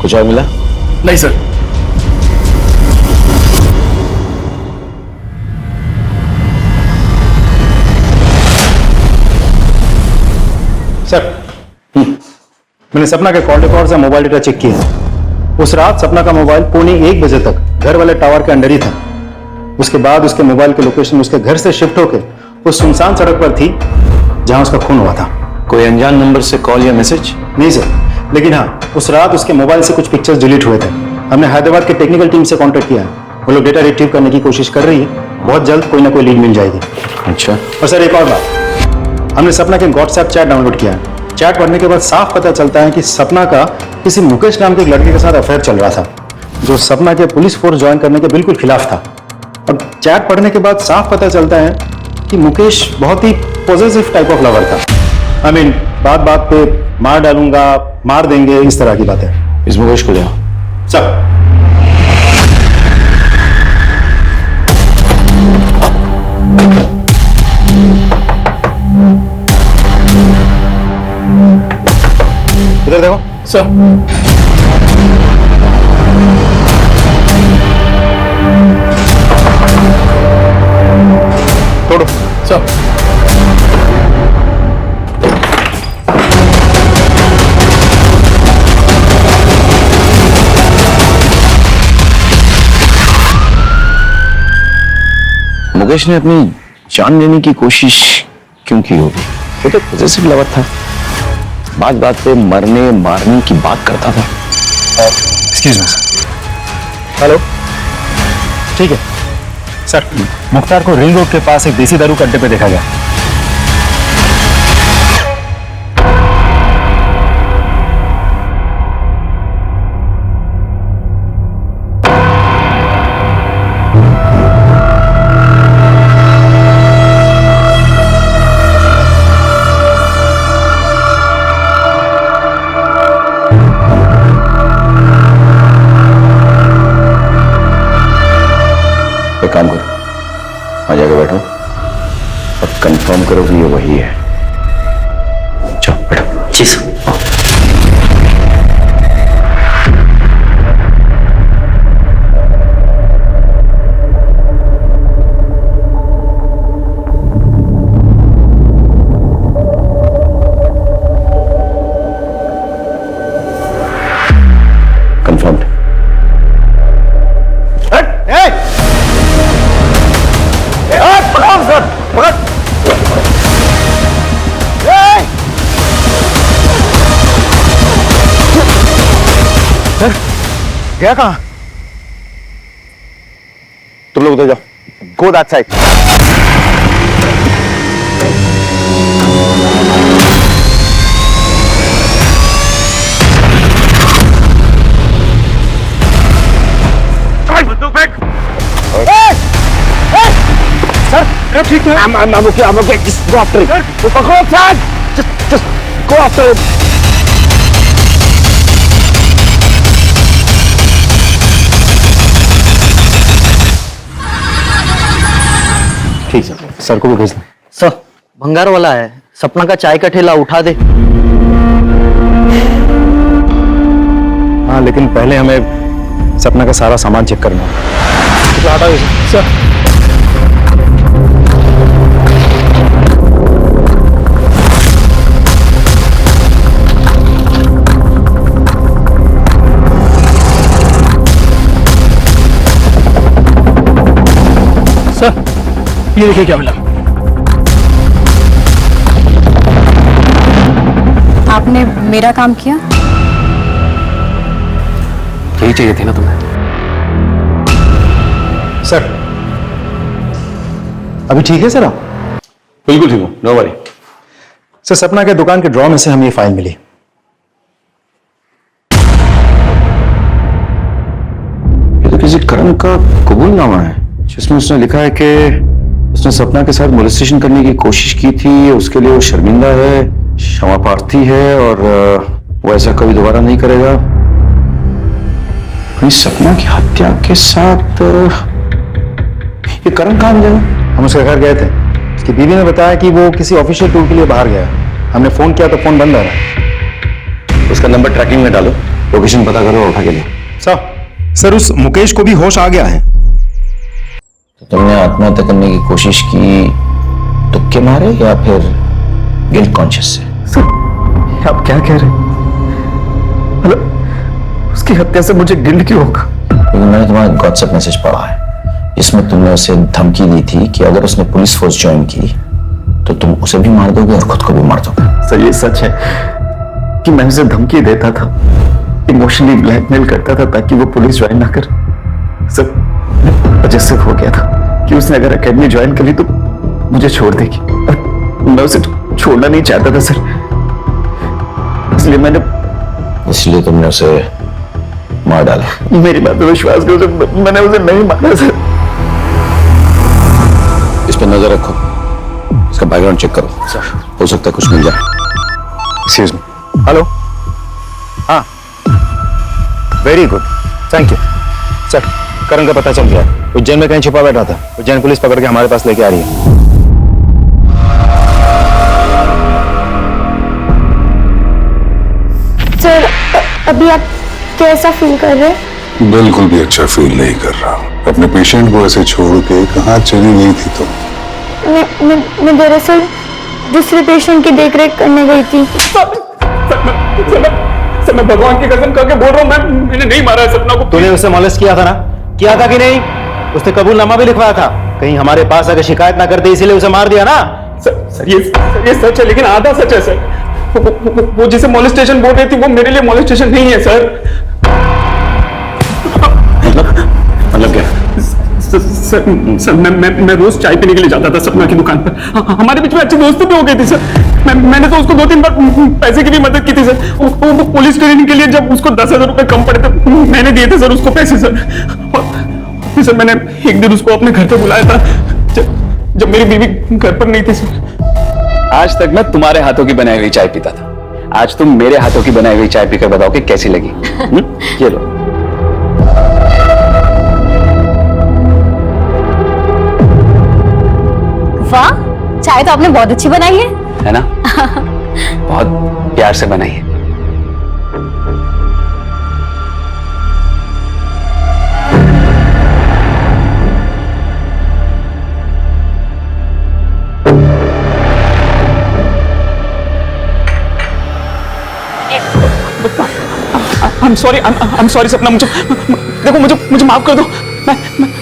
कुछ और मिला? नहीं सर। सर मैंने सपना के कॉल रिकॉर्ड्स और मोबाइल डेटा चेक किया। उस रात सपना का मोबाइल पौने 1 बजे तक घर वाले टावर के अंदर ही था। उसके बाद उसके मोबाइल की लोकेशन उसके घर से शिफ्ट होकर उस सुनसान सड़क पर थी जहां उसका खून हुआ था। कोई अनजान नंबर से कॉल या मैसेज? नहीं सर, लेकिन हाँ उस रात उसके मोबाइल से कुछ पिक्चर्स डिलीट हुए थे। हमने हैदराबाद के टेक्निकल टीम से कांटेक्ट किया है, वो लोग डेटा रिट्रीव करने की कोशिश कर रही है। बहुत जल्द कोई ना कोई लीड मिल जाएगी। अच्छा। और सर एक और बात, हमने सपना के व्हाट्सएप चैट डाउनलोड किया है। चैट पढ़ने के बाद साफ पता चलता है कि सपना का किसी मुकेश नाम के एक लड़के के साथ अफेयर चल रहा था, जो सपना के पुलिस फोर्स ज्वाइन करने के बिल्कुल खिलाफ था। अब चैट पढ़ने के बाद साफ पता चलता है कि मुकेश बहुत ही पॉजिटिव टाइप ऑफ लवर था। I mean, बात बात पे मार डालूंगा, मार देंगे, इस तरह की बातें। इस मुकेश को ले आओ। सर इधर देखो। सर तोड़ो। सर मुकेश ने अपनी जान लेने की कोशिश क्यों की होगी? वो तो पॉजिटिव लवर था, बात बात पे मरने मारने की बात करता था। Excuse me sir. हेलो, ठीक है सर। मुख्तार को रिंग रोड के पास एक देसी दारू के अड्डे पे देखा गया। काम करो, आ जाके बैठो और कंफर्म करो कि ये वही है। चलो बैठो। जी सर। कंफर्म्ड। गया कहां? तुम लोग उधर जाओ, गो दैट साइड। सर ठीक है। I'm okay. Just go after it. Go outside. Just go after it. ठीक है सर को भी भेज दो। सर भंगार वाला है, सपना का चाय का ठेला उठा दे। हाँ लेकिन पहले हमें सपना का सारा सामान चेक करना है। सर ये देखिए क्या मिला। आपने मेरा काम किया? यही चाहिए थी ना तुम्हें। सर अभी ठीक है सर? आप बिल्कुल ठीक हूं, नो वरी। सर सपना के दुकान के ड्रॉ में से हमें ये फाइल मिली। ये तो किसी करण का कबूलनामा है जिसमें उसने लिखा है कि उसने सपना के साथ मोलेस्टेशन करने की कोशिश की थी, उसके लिए वो शर्मिंदा है, क्षमा प्रार्थी है और वो ऐसा कभी दोबारा नहीं करेगा। सपना की हत्या के साथ ये करण कहां मिलेगा? हम उसके घर गए थे, उसकी बीवी ने बताया कि वो किसी ऑफिशियल टूर के लिए बाहर गया। हमने फोन किया तो फोन बंद आ रहा। उसका नंबर ट्रैकिंग में डालो, लोकेशन पता करो और उठा के ले। सर उस मुकेश को भी होश आ गया है। तो तुमने आत्महत्या करने की कोशिश की तुक्के मारे या फिर गिल्ट कॉन्शियस से? सर आप क्या कह रहे हैं? मतलब उसकी हत्या से मुझे गिल्ट क्यों होगा? लेकिन मैंने तुम्हारा व्हाट्सएप मैसेज पढ़ा है जिसमें तुमने उसे धमकी दी थी कि अगर उसने पुलिस फोर्स ज्वाइन की तो तुम उसे भी मार दोगे और खुद को भी मार दोगे। सर ये सच है कि मैं उसे धमकी देता था, इमोशनली ब्लैकमेल करता था ताकि वो पुलिस ज्वाइन ना करे। सर वजह से हो गया था कि उसने अगर एकेडमी ज्वाइन कर ली तो मुझे छोड़ देगी और मैं उसे छोड़ना नहीं चाहता था सर, इसलिए तुमने उसे मार डाला। मेरी बात पे विश्वास करो सर, मैंने उसे नहीं मारा सर। इस पर नजर रखो, इसका बैकग्राउंड चेक करो, हो सकता है कुछ मिल जाए। Excuse me. हेलो, हाँ very good, thank you sir. Karan का पता चल गया, उज्जैन में कहीं छुपा बैठा था, उज्जैन पुलिस पकड़ के हमारे पास लेके आ रही है। सर अभी आप कैसा फील कर रहे हैं? बिल्कुल भी अच्छा फील नहीं कर रहा। अपने पेशेंट को ऐसे छोड़ के कहाँ चली गई थी तुम? मैं दरअसल दूसरे पेशेंट की देखरेख करने गई थी। सर मैं भगवान की कसम करके बोल रहा हूँ, मैंने नहीं मारा है सपना को। तूने उसे मॉलेस्ट किया था ना? किया था कि नहीं? उसने कबूलनामा भी लिखवाया था, कहीं हमारे पास आकर शिकायत ना करते इसीलिए उसे मार दिया ना? सर ये सच है, लेकिन आधा सच है सर। वो जिसे मोलेस्टेशन बोल रही थी वो मेरे लिए मोलेस्टेशन नहीं है सर। मतलब क्या? सर मैं रोज चाय पीने के लिए जाता था सपना की दुकान पर। हमारे बीच में अच्छी दोस्ती भी हो गई थी सर। मैंने तो उसको 2-3 बार पैसे की भी मदद की थी सर। वो पुलिस ट्रेनिंग के लिए जब उसको 10,000 रुपए कम पड़े थे मैंने दिए थे सर उसको पैसे सर। और सर मैंने एक दिन उसको अपने घर पे बुलाया था जब मेरी बीवी घर पर नहीं थी सर। आज तक मैं तुम्हारे हाथों की बनाई हुई चाय पीता था, आज तुम मेरे हाथों की बनाई हुई चाय पीकर बताओ कि कैसी लगी। ये लो। वाह, चाय तो आपने बहुत अच्छी बनाई है ना? बहुत प्यार से बनाई है। I'm sorry सपना, देखो मुझे माफ कर दो।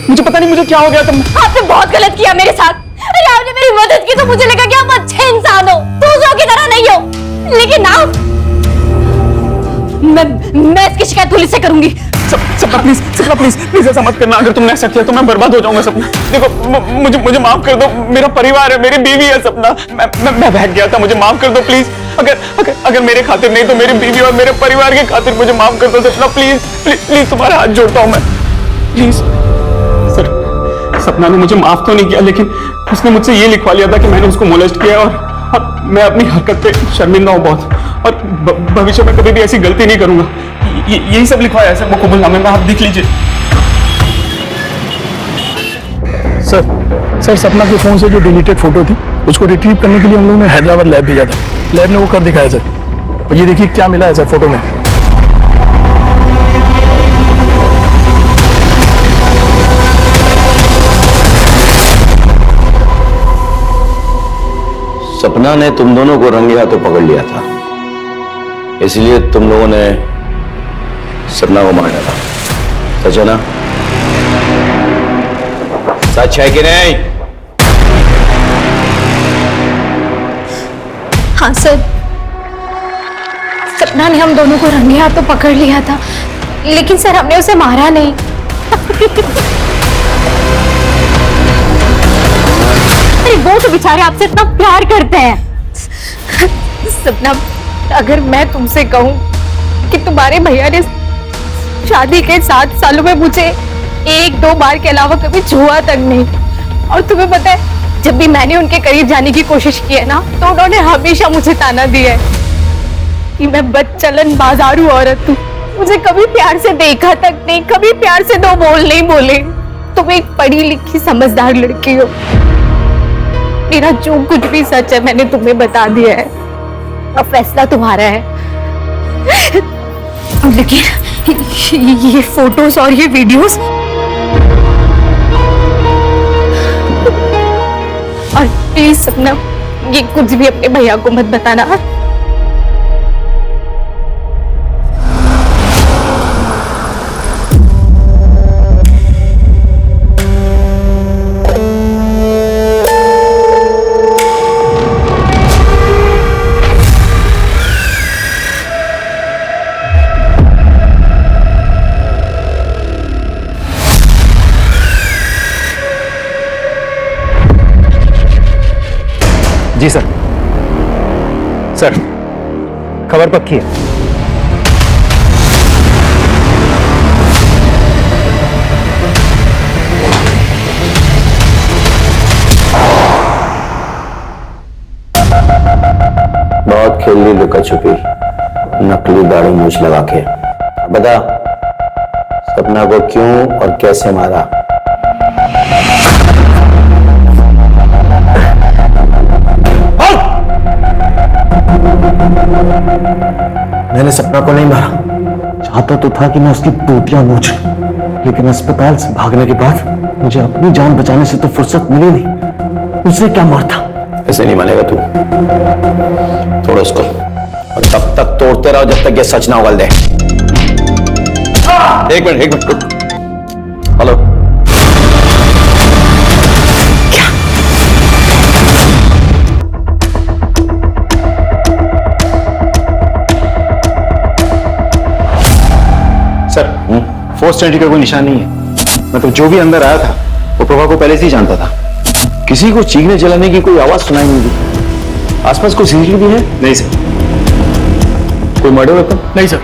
मुझे पता नहीं मुझे क्या हो गया था। आपने बहुत गलत किया मेरे साथ। अरे आपने मेरी मदद की तो मुझे लगा कि आप अच्छे इंसान हो, दूसरों की तरह नहीं हो। लेकिन आप, मैं इसकी शिकायत पुलिस से करूंगी। सपना प्लीज ऐसा मत करना। अगर तुमने ऐसा किया तो मैं बर्बाद हो जाऊंगा सपना। देखो मुझे माफ कर दो, मेरा परिवार है, मेरी बीवी है सपना। मैं बहक गया था, मुझे माफ कर दो प्लीज। अगर मेरे खातिर नहीं तो मेरी बीवी और मेरे परिवार के खातिर मुझे माफ कर दो सपना। प्लीज तुम्हारा हाथ जोड़ता हूं मैं, प्लीज। सर सपना ने मुझे माफ तो नहीं किया, लेकिन उसने मुझसे ये लिखवा लिया था कि मैंने उसको मोलेस्ट किया और मैं अपनी हरकत पे शर्मिंदा हूं बहुत, और भविष्य में कभी भी ऐसी गलती नहीं करूंगा। यही सब लिखवाया है सर वो कबूलनामे में, आप देख लीजिए। सर सपना के फोन से जो डिलीटेड फोटो थी उसको रिट्रीव करने के लिए हम लोगों ने हैदराबाद लैब भेजा था। लैब ने वो कर दिखाया सर, और ये देखिए क्या मिला है सर फोटो में। सपना ने तुम दोनों को रंगे हाथों पकड़ लिया था, इसलिए तुम लोगों ने सपना को मार डाला। सच है ना? सच है कि नहीं? हाँ सर, सपना ने हम दोनों को रंगे हाथों पकड़ लिया था, लेकिन सर हमने उसे मारा नहीं। अरे वो तो बेचारे आपसे इतना प्यार करते हैं। सपना, अगर मैं तुमसे कहूं कि तुम्हारे भैया ने शादी के 7 सालों में मुझे 1-2 बार के अलावा कभी छुआ तक नहीं, और तुम्हें पता है जब भी मैंने उनके करीब जाने की कोशिश की है ना, तो उन्होंने हमेशा मुझे ताना दिया है कि मैं बदचलन बाजारू औरत हूँ, मुझे कभी प्यार से देखा तक नहीं, कभी प्यार से 2 बोल नहीं बोले। तुम एक पढ़ी लिखी समझदार लड़की हो, मेरा जो कुछ भी सच है मैंने तुम्हें बता दिया है, अब फैसला तुम्हारा है। लेकिन ये फोटोज और ये वीडियोस और प्लीज सपना, ये कुछ भी अपने भैया को मत बताना। जी सर। सर, खबर पक्की है। बहुत खेल ली लुका छुपी, नकली दाढ़ी मूछ लगा के। बता, सपना को क्यों और कैसे मारा? मैंने सपना को नहीं मारा, चाहता तो था कि मैं उसकी टूटियां नोच लूं, लेकिन अस्पताल से भागने के बाद मुझे अपनी जान बचाने से तो फुर्सत मिली नहीं। उसने क्या मारता? ऐसे नहीं मानेगा तू, तोड़ उसको, और तब तक तोड़ते रहो जब तक ये सच ना उगल दे। एक मिनट रुक। हेलो, सर, फोर्स एंट्री का कोई निशान नहीं है। मतलब जो भी अंदर आया था वो प्रभा को पहले से ही जानता था। किसी को चीखने चलाने की कोई आवाज सुनाई नहीं दी। आसपास कोई सीसीटीवी है? नहीं सर। कोई मर्डर वेपन? नहीं सर,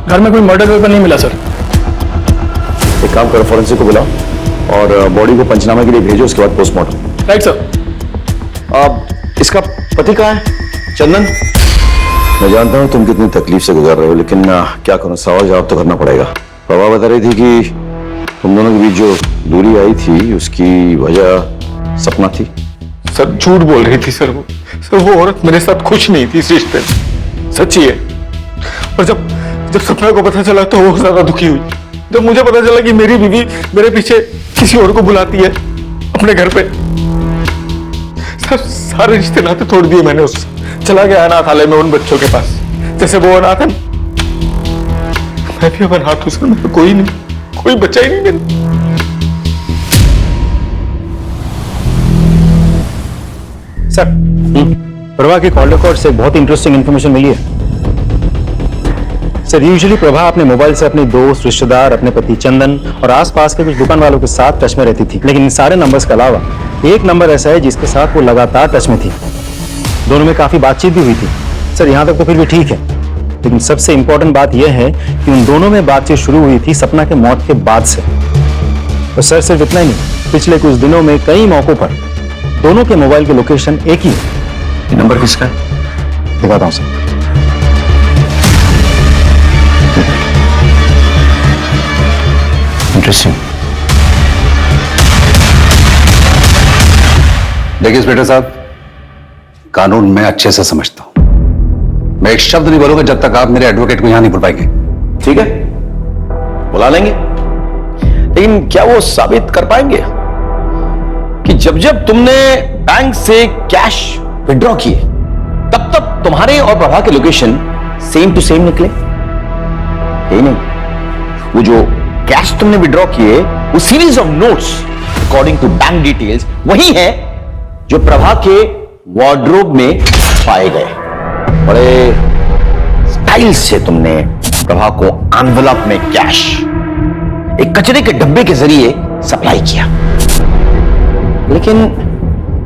घर में कोई मर्डर वेपन नहीं मिला सर। एक काम करो, फॉरेंसिक को बुलाओ और बॉडी को पंचनामे के लिए भेजो, उसके बाद पोस्टमार्टम। Right sir. अब इसका पति कहाँ है? चंदन? मैं जानता हूँ तुम कितनी तकलीफ से गुजर रहे हो, लेकिन क्या करूँ, सवाल जवाब तो करना पड़ेगा। प्रभा बता रही थी कि तुम दोनों के बीच जो दूरी आई थी उसकी वजह सपना थी। सर झूठ बोल रही थी सर वो औरत मेरे साथ खुश नहीं थी इस रिश्ते में, सच्ची है। और जब सपना को पता चला तो वो ज्यादा दुखी हुई। जब मुझे पता चला कि मेरी बीवी मेरे पीछे किसी और को बुलाती है अपने घर पे, सर सारे रिश्ते नाते तोड़ दिए मैंने उससे। चला गया अनाथालय में उन बच्चों के पास, जैसे वो अनाथ है मैं भी अब अनाथ हूं सर। मेरा कोई बच्चा ही नहीं मिला। सर, प्रभा के कॉल रिकॉर्ड से बहुत इंटरेस्टिंग इंफॉर्मेशन मिली है। सर, यूजुअली प्रभा अपने मोबाइल से अपने दोस्त, रिश्तेदार, अपने पति चंदन और आसपास के कुछ दुकान वालों के साथ टच में रहती थी, लेकिन इन सारे नंबर्स के अलावा एक नंबर ऐसा है जिसके साथ वो लगातार टच में थी। दोनों में काफी बातचीत भी हुई थी। सर, यहां तक तो फिर भी ठीक है, लेकिन सबसे इंपॉर्टेंट बात यह है कि उन दोनों में बातचीत शुरू हुई थी सपना के मौत के बाद से। और सर, सिर्फ इतना ही नहीं, पिछले कुछ दिनों में कई मौकों पर दोनों के मोबाइल की लोकेशन एक ही है। ये नंबर किसका है? दिखाता हूं सर। इंटरेस्टिंग। देखिए इंस्पेक्टर साहब, कानून मैं अच्छे से समझता हूं। मैं एक शब्द नहीं बोलूंगा जब तक आप मेरे एडवोकेट को यहां नहीं बुलवाएंगे। ठीक है, बुला लेंगे, लेकिन क्या वो साबित कर पाएंगे कि जब जब तुमने बैंक से कैश विड्रॉ किए तब तब तुम्हारे और प्रभा के लोकेशन सेम टू सेम निकले? यही नहीं, वो जो कैश तुमने विड्रॉ किए वो series of notes according to bank details वही है जो प्रभा के वार्डरोब में पाए गए। बड़े स्टाइल से तुमने प्रभा को एनवेलप में कैश एक कचरे के डब्बे के जरिए सप्लाई किया, लेकिन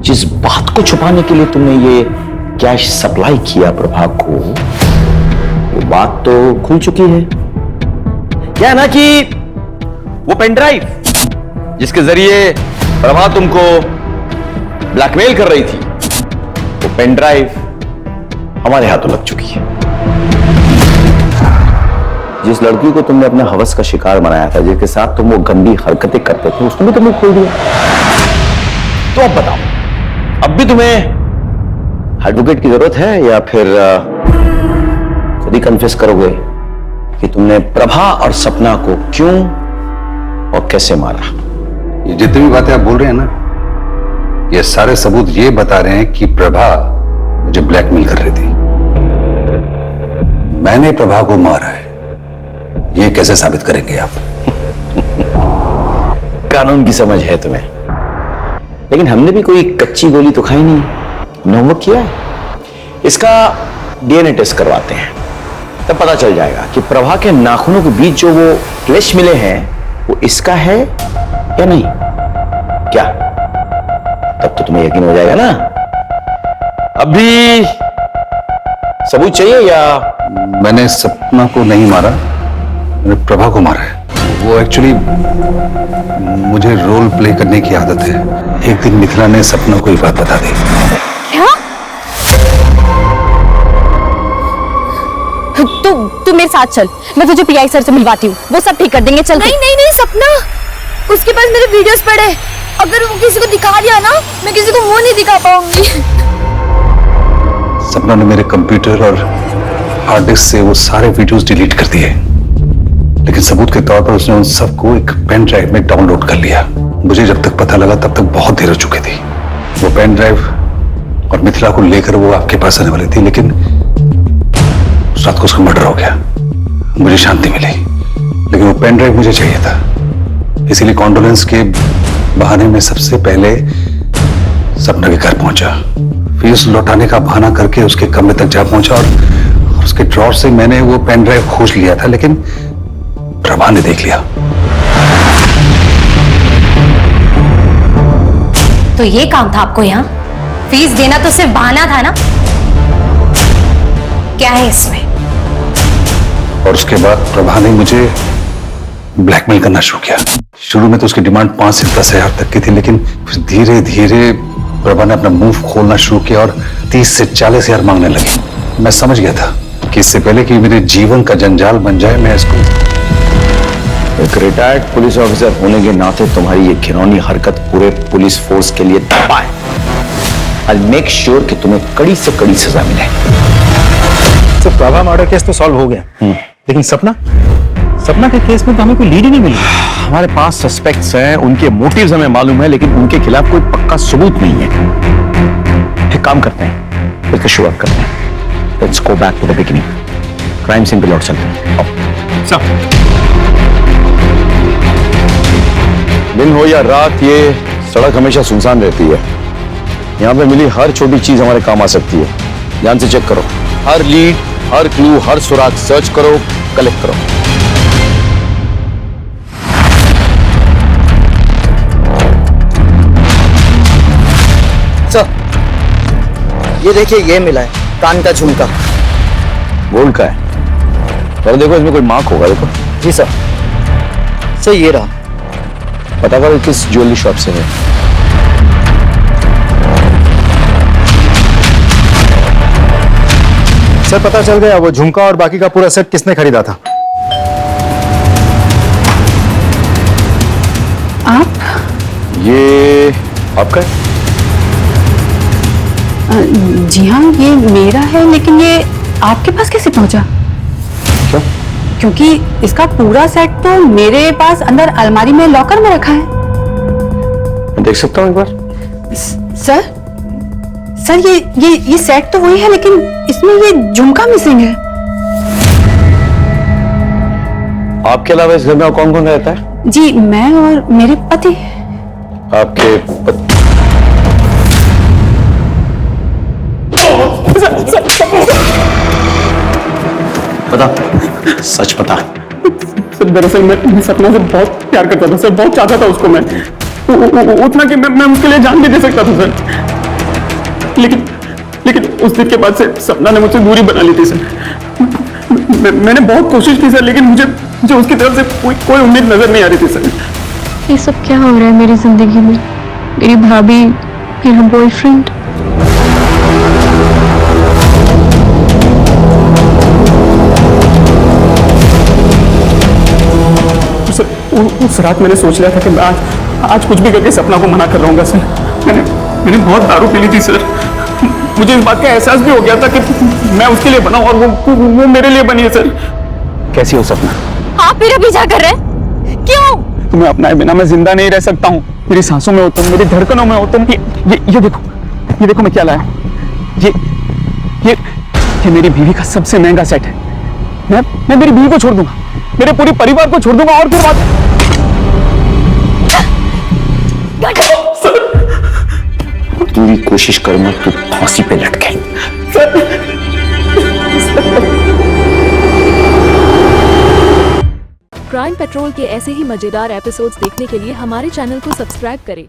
जिस बात को छुपाने के लिए तुमने ये कैश सप्लाई किया प्रभा को, वो बात तो खुल चुकी है। क्या है ना कि वो पेन ड्राइव जिसके जरिए प्रभा तुमको ब्लैकमेल कर रही थी, वो पेन ड्राइव हमारे हाथों लग चुकी है। जिस लड़की को तुमने अपने हवस का शिकार बनाया था, जिसके साथ तुम वो गंदी हरकतें करते थे, उसने भी तुमने खोल दिया। तो अब बताओ, अब भी तुम्हें एडवोकेट की जरूरत है या फिर खुद ही कन्फेस करोगे कि तुमने प्रभा और सपना को क्यों और कैसे मारा? ये जितनी भी बातें आप बोल रहे हैं ना, ये सारे सबूत ये बता रहे हैं कि प्रभा मुझे ब्लैकमेल कर रही थी। मैंने प्रभा को मारा है, ये कैसे साबित करेंगे आप? कानून की समझ है तुम्हें, लेकिन हमने भी कोई कच्ची गोली तो खाई नहीं, हमने होमवर्क किया है। इसका डीएनए टेस्ट करवाते हैं, तब पता चल जाएगा कि प्रभा के नाखूनों के बीच जो वो फ्लैश मिले हैं वो इसका है या नहीं। क्या तब तो तुम्हें यकीन हो जाएगा ना? अभी सबूत चाहिए या? मैंने सपना को नहीं मारा, मैंने प्रभा को मारा है। वो एक्चुअली मुझे रोल प्ले करने की आदत है। एक दिन मिथिला ने सपना को ये बात बता दी। क्या? तू मेरे साथ चल, मैं तुझे पीआई सर से मिलवाती हूँ, वो सब ठीक कर देंगे। चल। नहीं नहीं नहीं सपना, उसके पास मेरे वीडियोस पड़े, अगर वो किसी को दिखा दिया ना, मैं किसी को मुंह नहीं दिखा पाऊंगी। सपना ने मेरे कंप्यूटर और हार्ड डिस्क से वो सारे वीडियोस डिलीट कर दिए, लेकिन सबूत के तौर पर उसने उन सबको एक पेन ड्राइव में डाउनलोड कर लिया। मुझे जब तक पता लगा तब तक बहुत देर हो चुकी थी। वो पेन ड्राइव और मिथिला को लेकर वो आपके पास आने वाली थी, लेकिन उस रात को उसका मर्डर हो गया। मुझे शांति मिली, लेकिन वो पेन ड्राइव मुझे चाहिए था, इसीलिए कॉन्डोलेंस के बहाने में सबसे पहले सपना के घर पहुंचा। फिर उस लौटाने का बहाना करके उसके कमरे तक जा पहुंचा और उसके ड्रॉर से मैंने वो पेन ड्राइव खोज लिया था, लेकिन प्रभा ने देख लिया। तो ये काम था आपको यहाँ? फीस देना तो सिर्फ बहाना था ना? क्या है इसमें? और उसके बाद प्रभा ने मुझे ब्लैकमेल करना शुरू किया। शुरू में तो उसकी डिमांड 5 से 10 हजार तक की थी, लेकिन फिर धीरे धीरे प्रभा ने अपना मुंह खोलना शुरू किया और 30 से 40 हजार मांगने लगी। मैं समझ गया था कि इससे पहले कि मेरे जीवन का जंजाल बन जाए, मैं इसको। एक रिटायर्ड पुलिस ऑफिसर होने के नाते तुम्हारी ये घिनौनी हरकत पूरे पुलिस फोर्स के लिए तबाह है। I'll make sure कि तुम्हें कड़ी से कड़ी सजा मिले। तो प्रभा मर्डर केस तो सॉल्व हो गया, लेकिन सपना के केस में तो हमें कोई लीड ही नहीं मिली। हमारे पास सस्पेक्ट्स हैं, उनके मोटिव्स हमें मालूम है, लेकिन उनके खिलाफ कोई पक्का सबूत नहीं है। एक काम करते हैं, इसकी शुरुआत करते हैं। Let's go back to the beginning. Crime scene पे लौट चलते हैं। दिन हो या रात, ये सड़क हमेशा सुनसान रहती है। यहाँ पे मिली हर छोटी चीज हमारे काम आ सकती है। ध्यान से चेक करो, हर लीड, हर क्लू, हर सुराग सर्च करो, कलेक्ट करो। सर, ये देखिए, ये मिला है कान का झुमका। गोल्ड का है? पर देखो इसमें कोई मार्क होगा, देखो। जी सर। सर ये रहा। पता करो किस ज्वेलरी शॉप से है। सर पता चल गया, वो झुमका और बाकी का पूरा सेट किसने खरीदा था? आप? ये आपका है? जी हाँ, ये मेरा है, लेकिन ये आपके पास कैसे पहुंचा? क्यों? क्योंकि इसका पूरा सेट तो मेरे पास अंदर अलमारी में लॉकर में रखा है। मैं देख सकता हूँ एक बार? सर ये सेट तो वही है, लेकिन इसमें ये झुमका मिसिंग है। आपके अलावा इस घर में और कौन कौन रहता है? जी, मैं और मेरे पति। आपके पति? सर, बता। सच बता। सर दरअसल मैं सपना से बहुत प्यार करता था सर, बहुत चाहता था उसको मैं, उतना कि मैं उसके लिए जान भी दे सकता था सर। लेकिन उस दिन के बाद से सपना ने मुझसे दूरी बना ली थी सर। मैंने बहुत कोशिश की सर, लेकिन मुझे उसकी तरफ से कोई उम्मीद नजर नहीं आ रही थी सर। ये सब क्या हो रहा है मेरी जिंदगी में? मेरी भाभी, मेरा बॉयफ्रेंड। उस रात मैंने सोच लिया था कि मैं आज कुछ भी करके सपना को मना कर रहूंगा सर। मैंने बहुत दारू पी ली थी सर। मुझे इस बात का एहसास भी हो गया था कि मैं उसके लिए बना हूं और वो मेरे लिए बनी है सर। कैसी हो सपना? आप मेरा पीछा कर रहे हैं? क्यों? तुम्हें अपनाए बिना मैं जिंदा नहीं रह सकता हूँ। मेरी सांसों में हो तुम, मेरी धड़कनों में हो तुम। ये देखो मैं क्या लाया। ये मेरी बीवी का सबसे महंगा सेट है। मैं मेरी बीवी को छोड़ दूंगा, मेरे पूरे परिवार को छोड़ दूंगा और फिर बात। पूरी कोशिश करूंगा तू फांसी पे लटके। क्राइम पेट्रोल के ऐसे ही मजेदार एपिसोड्स देखने के लिए हमारे चैनल को सब्सक्राइब करें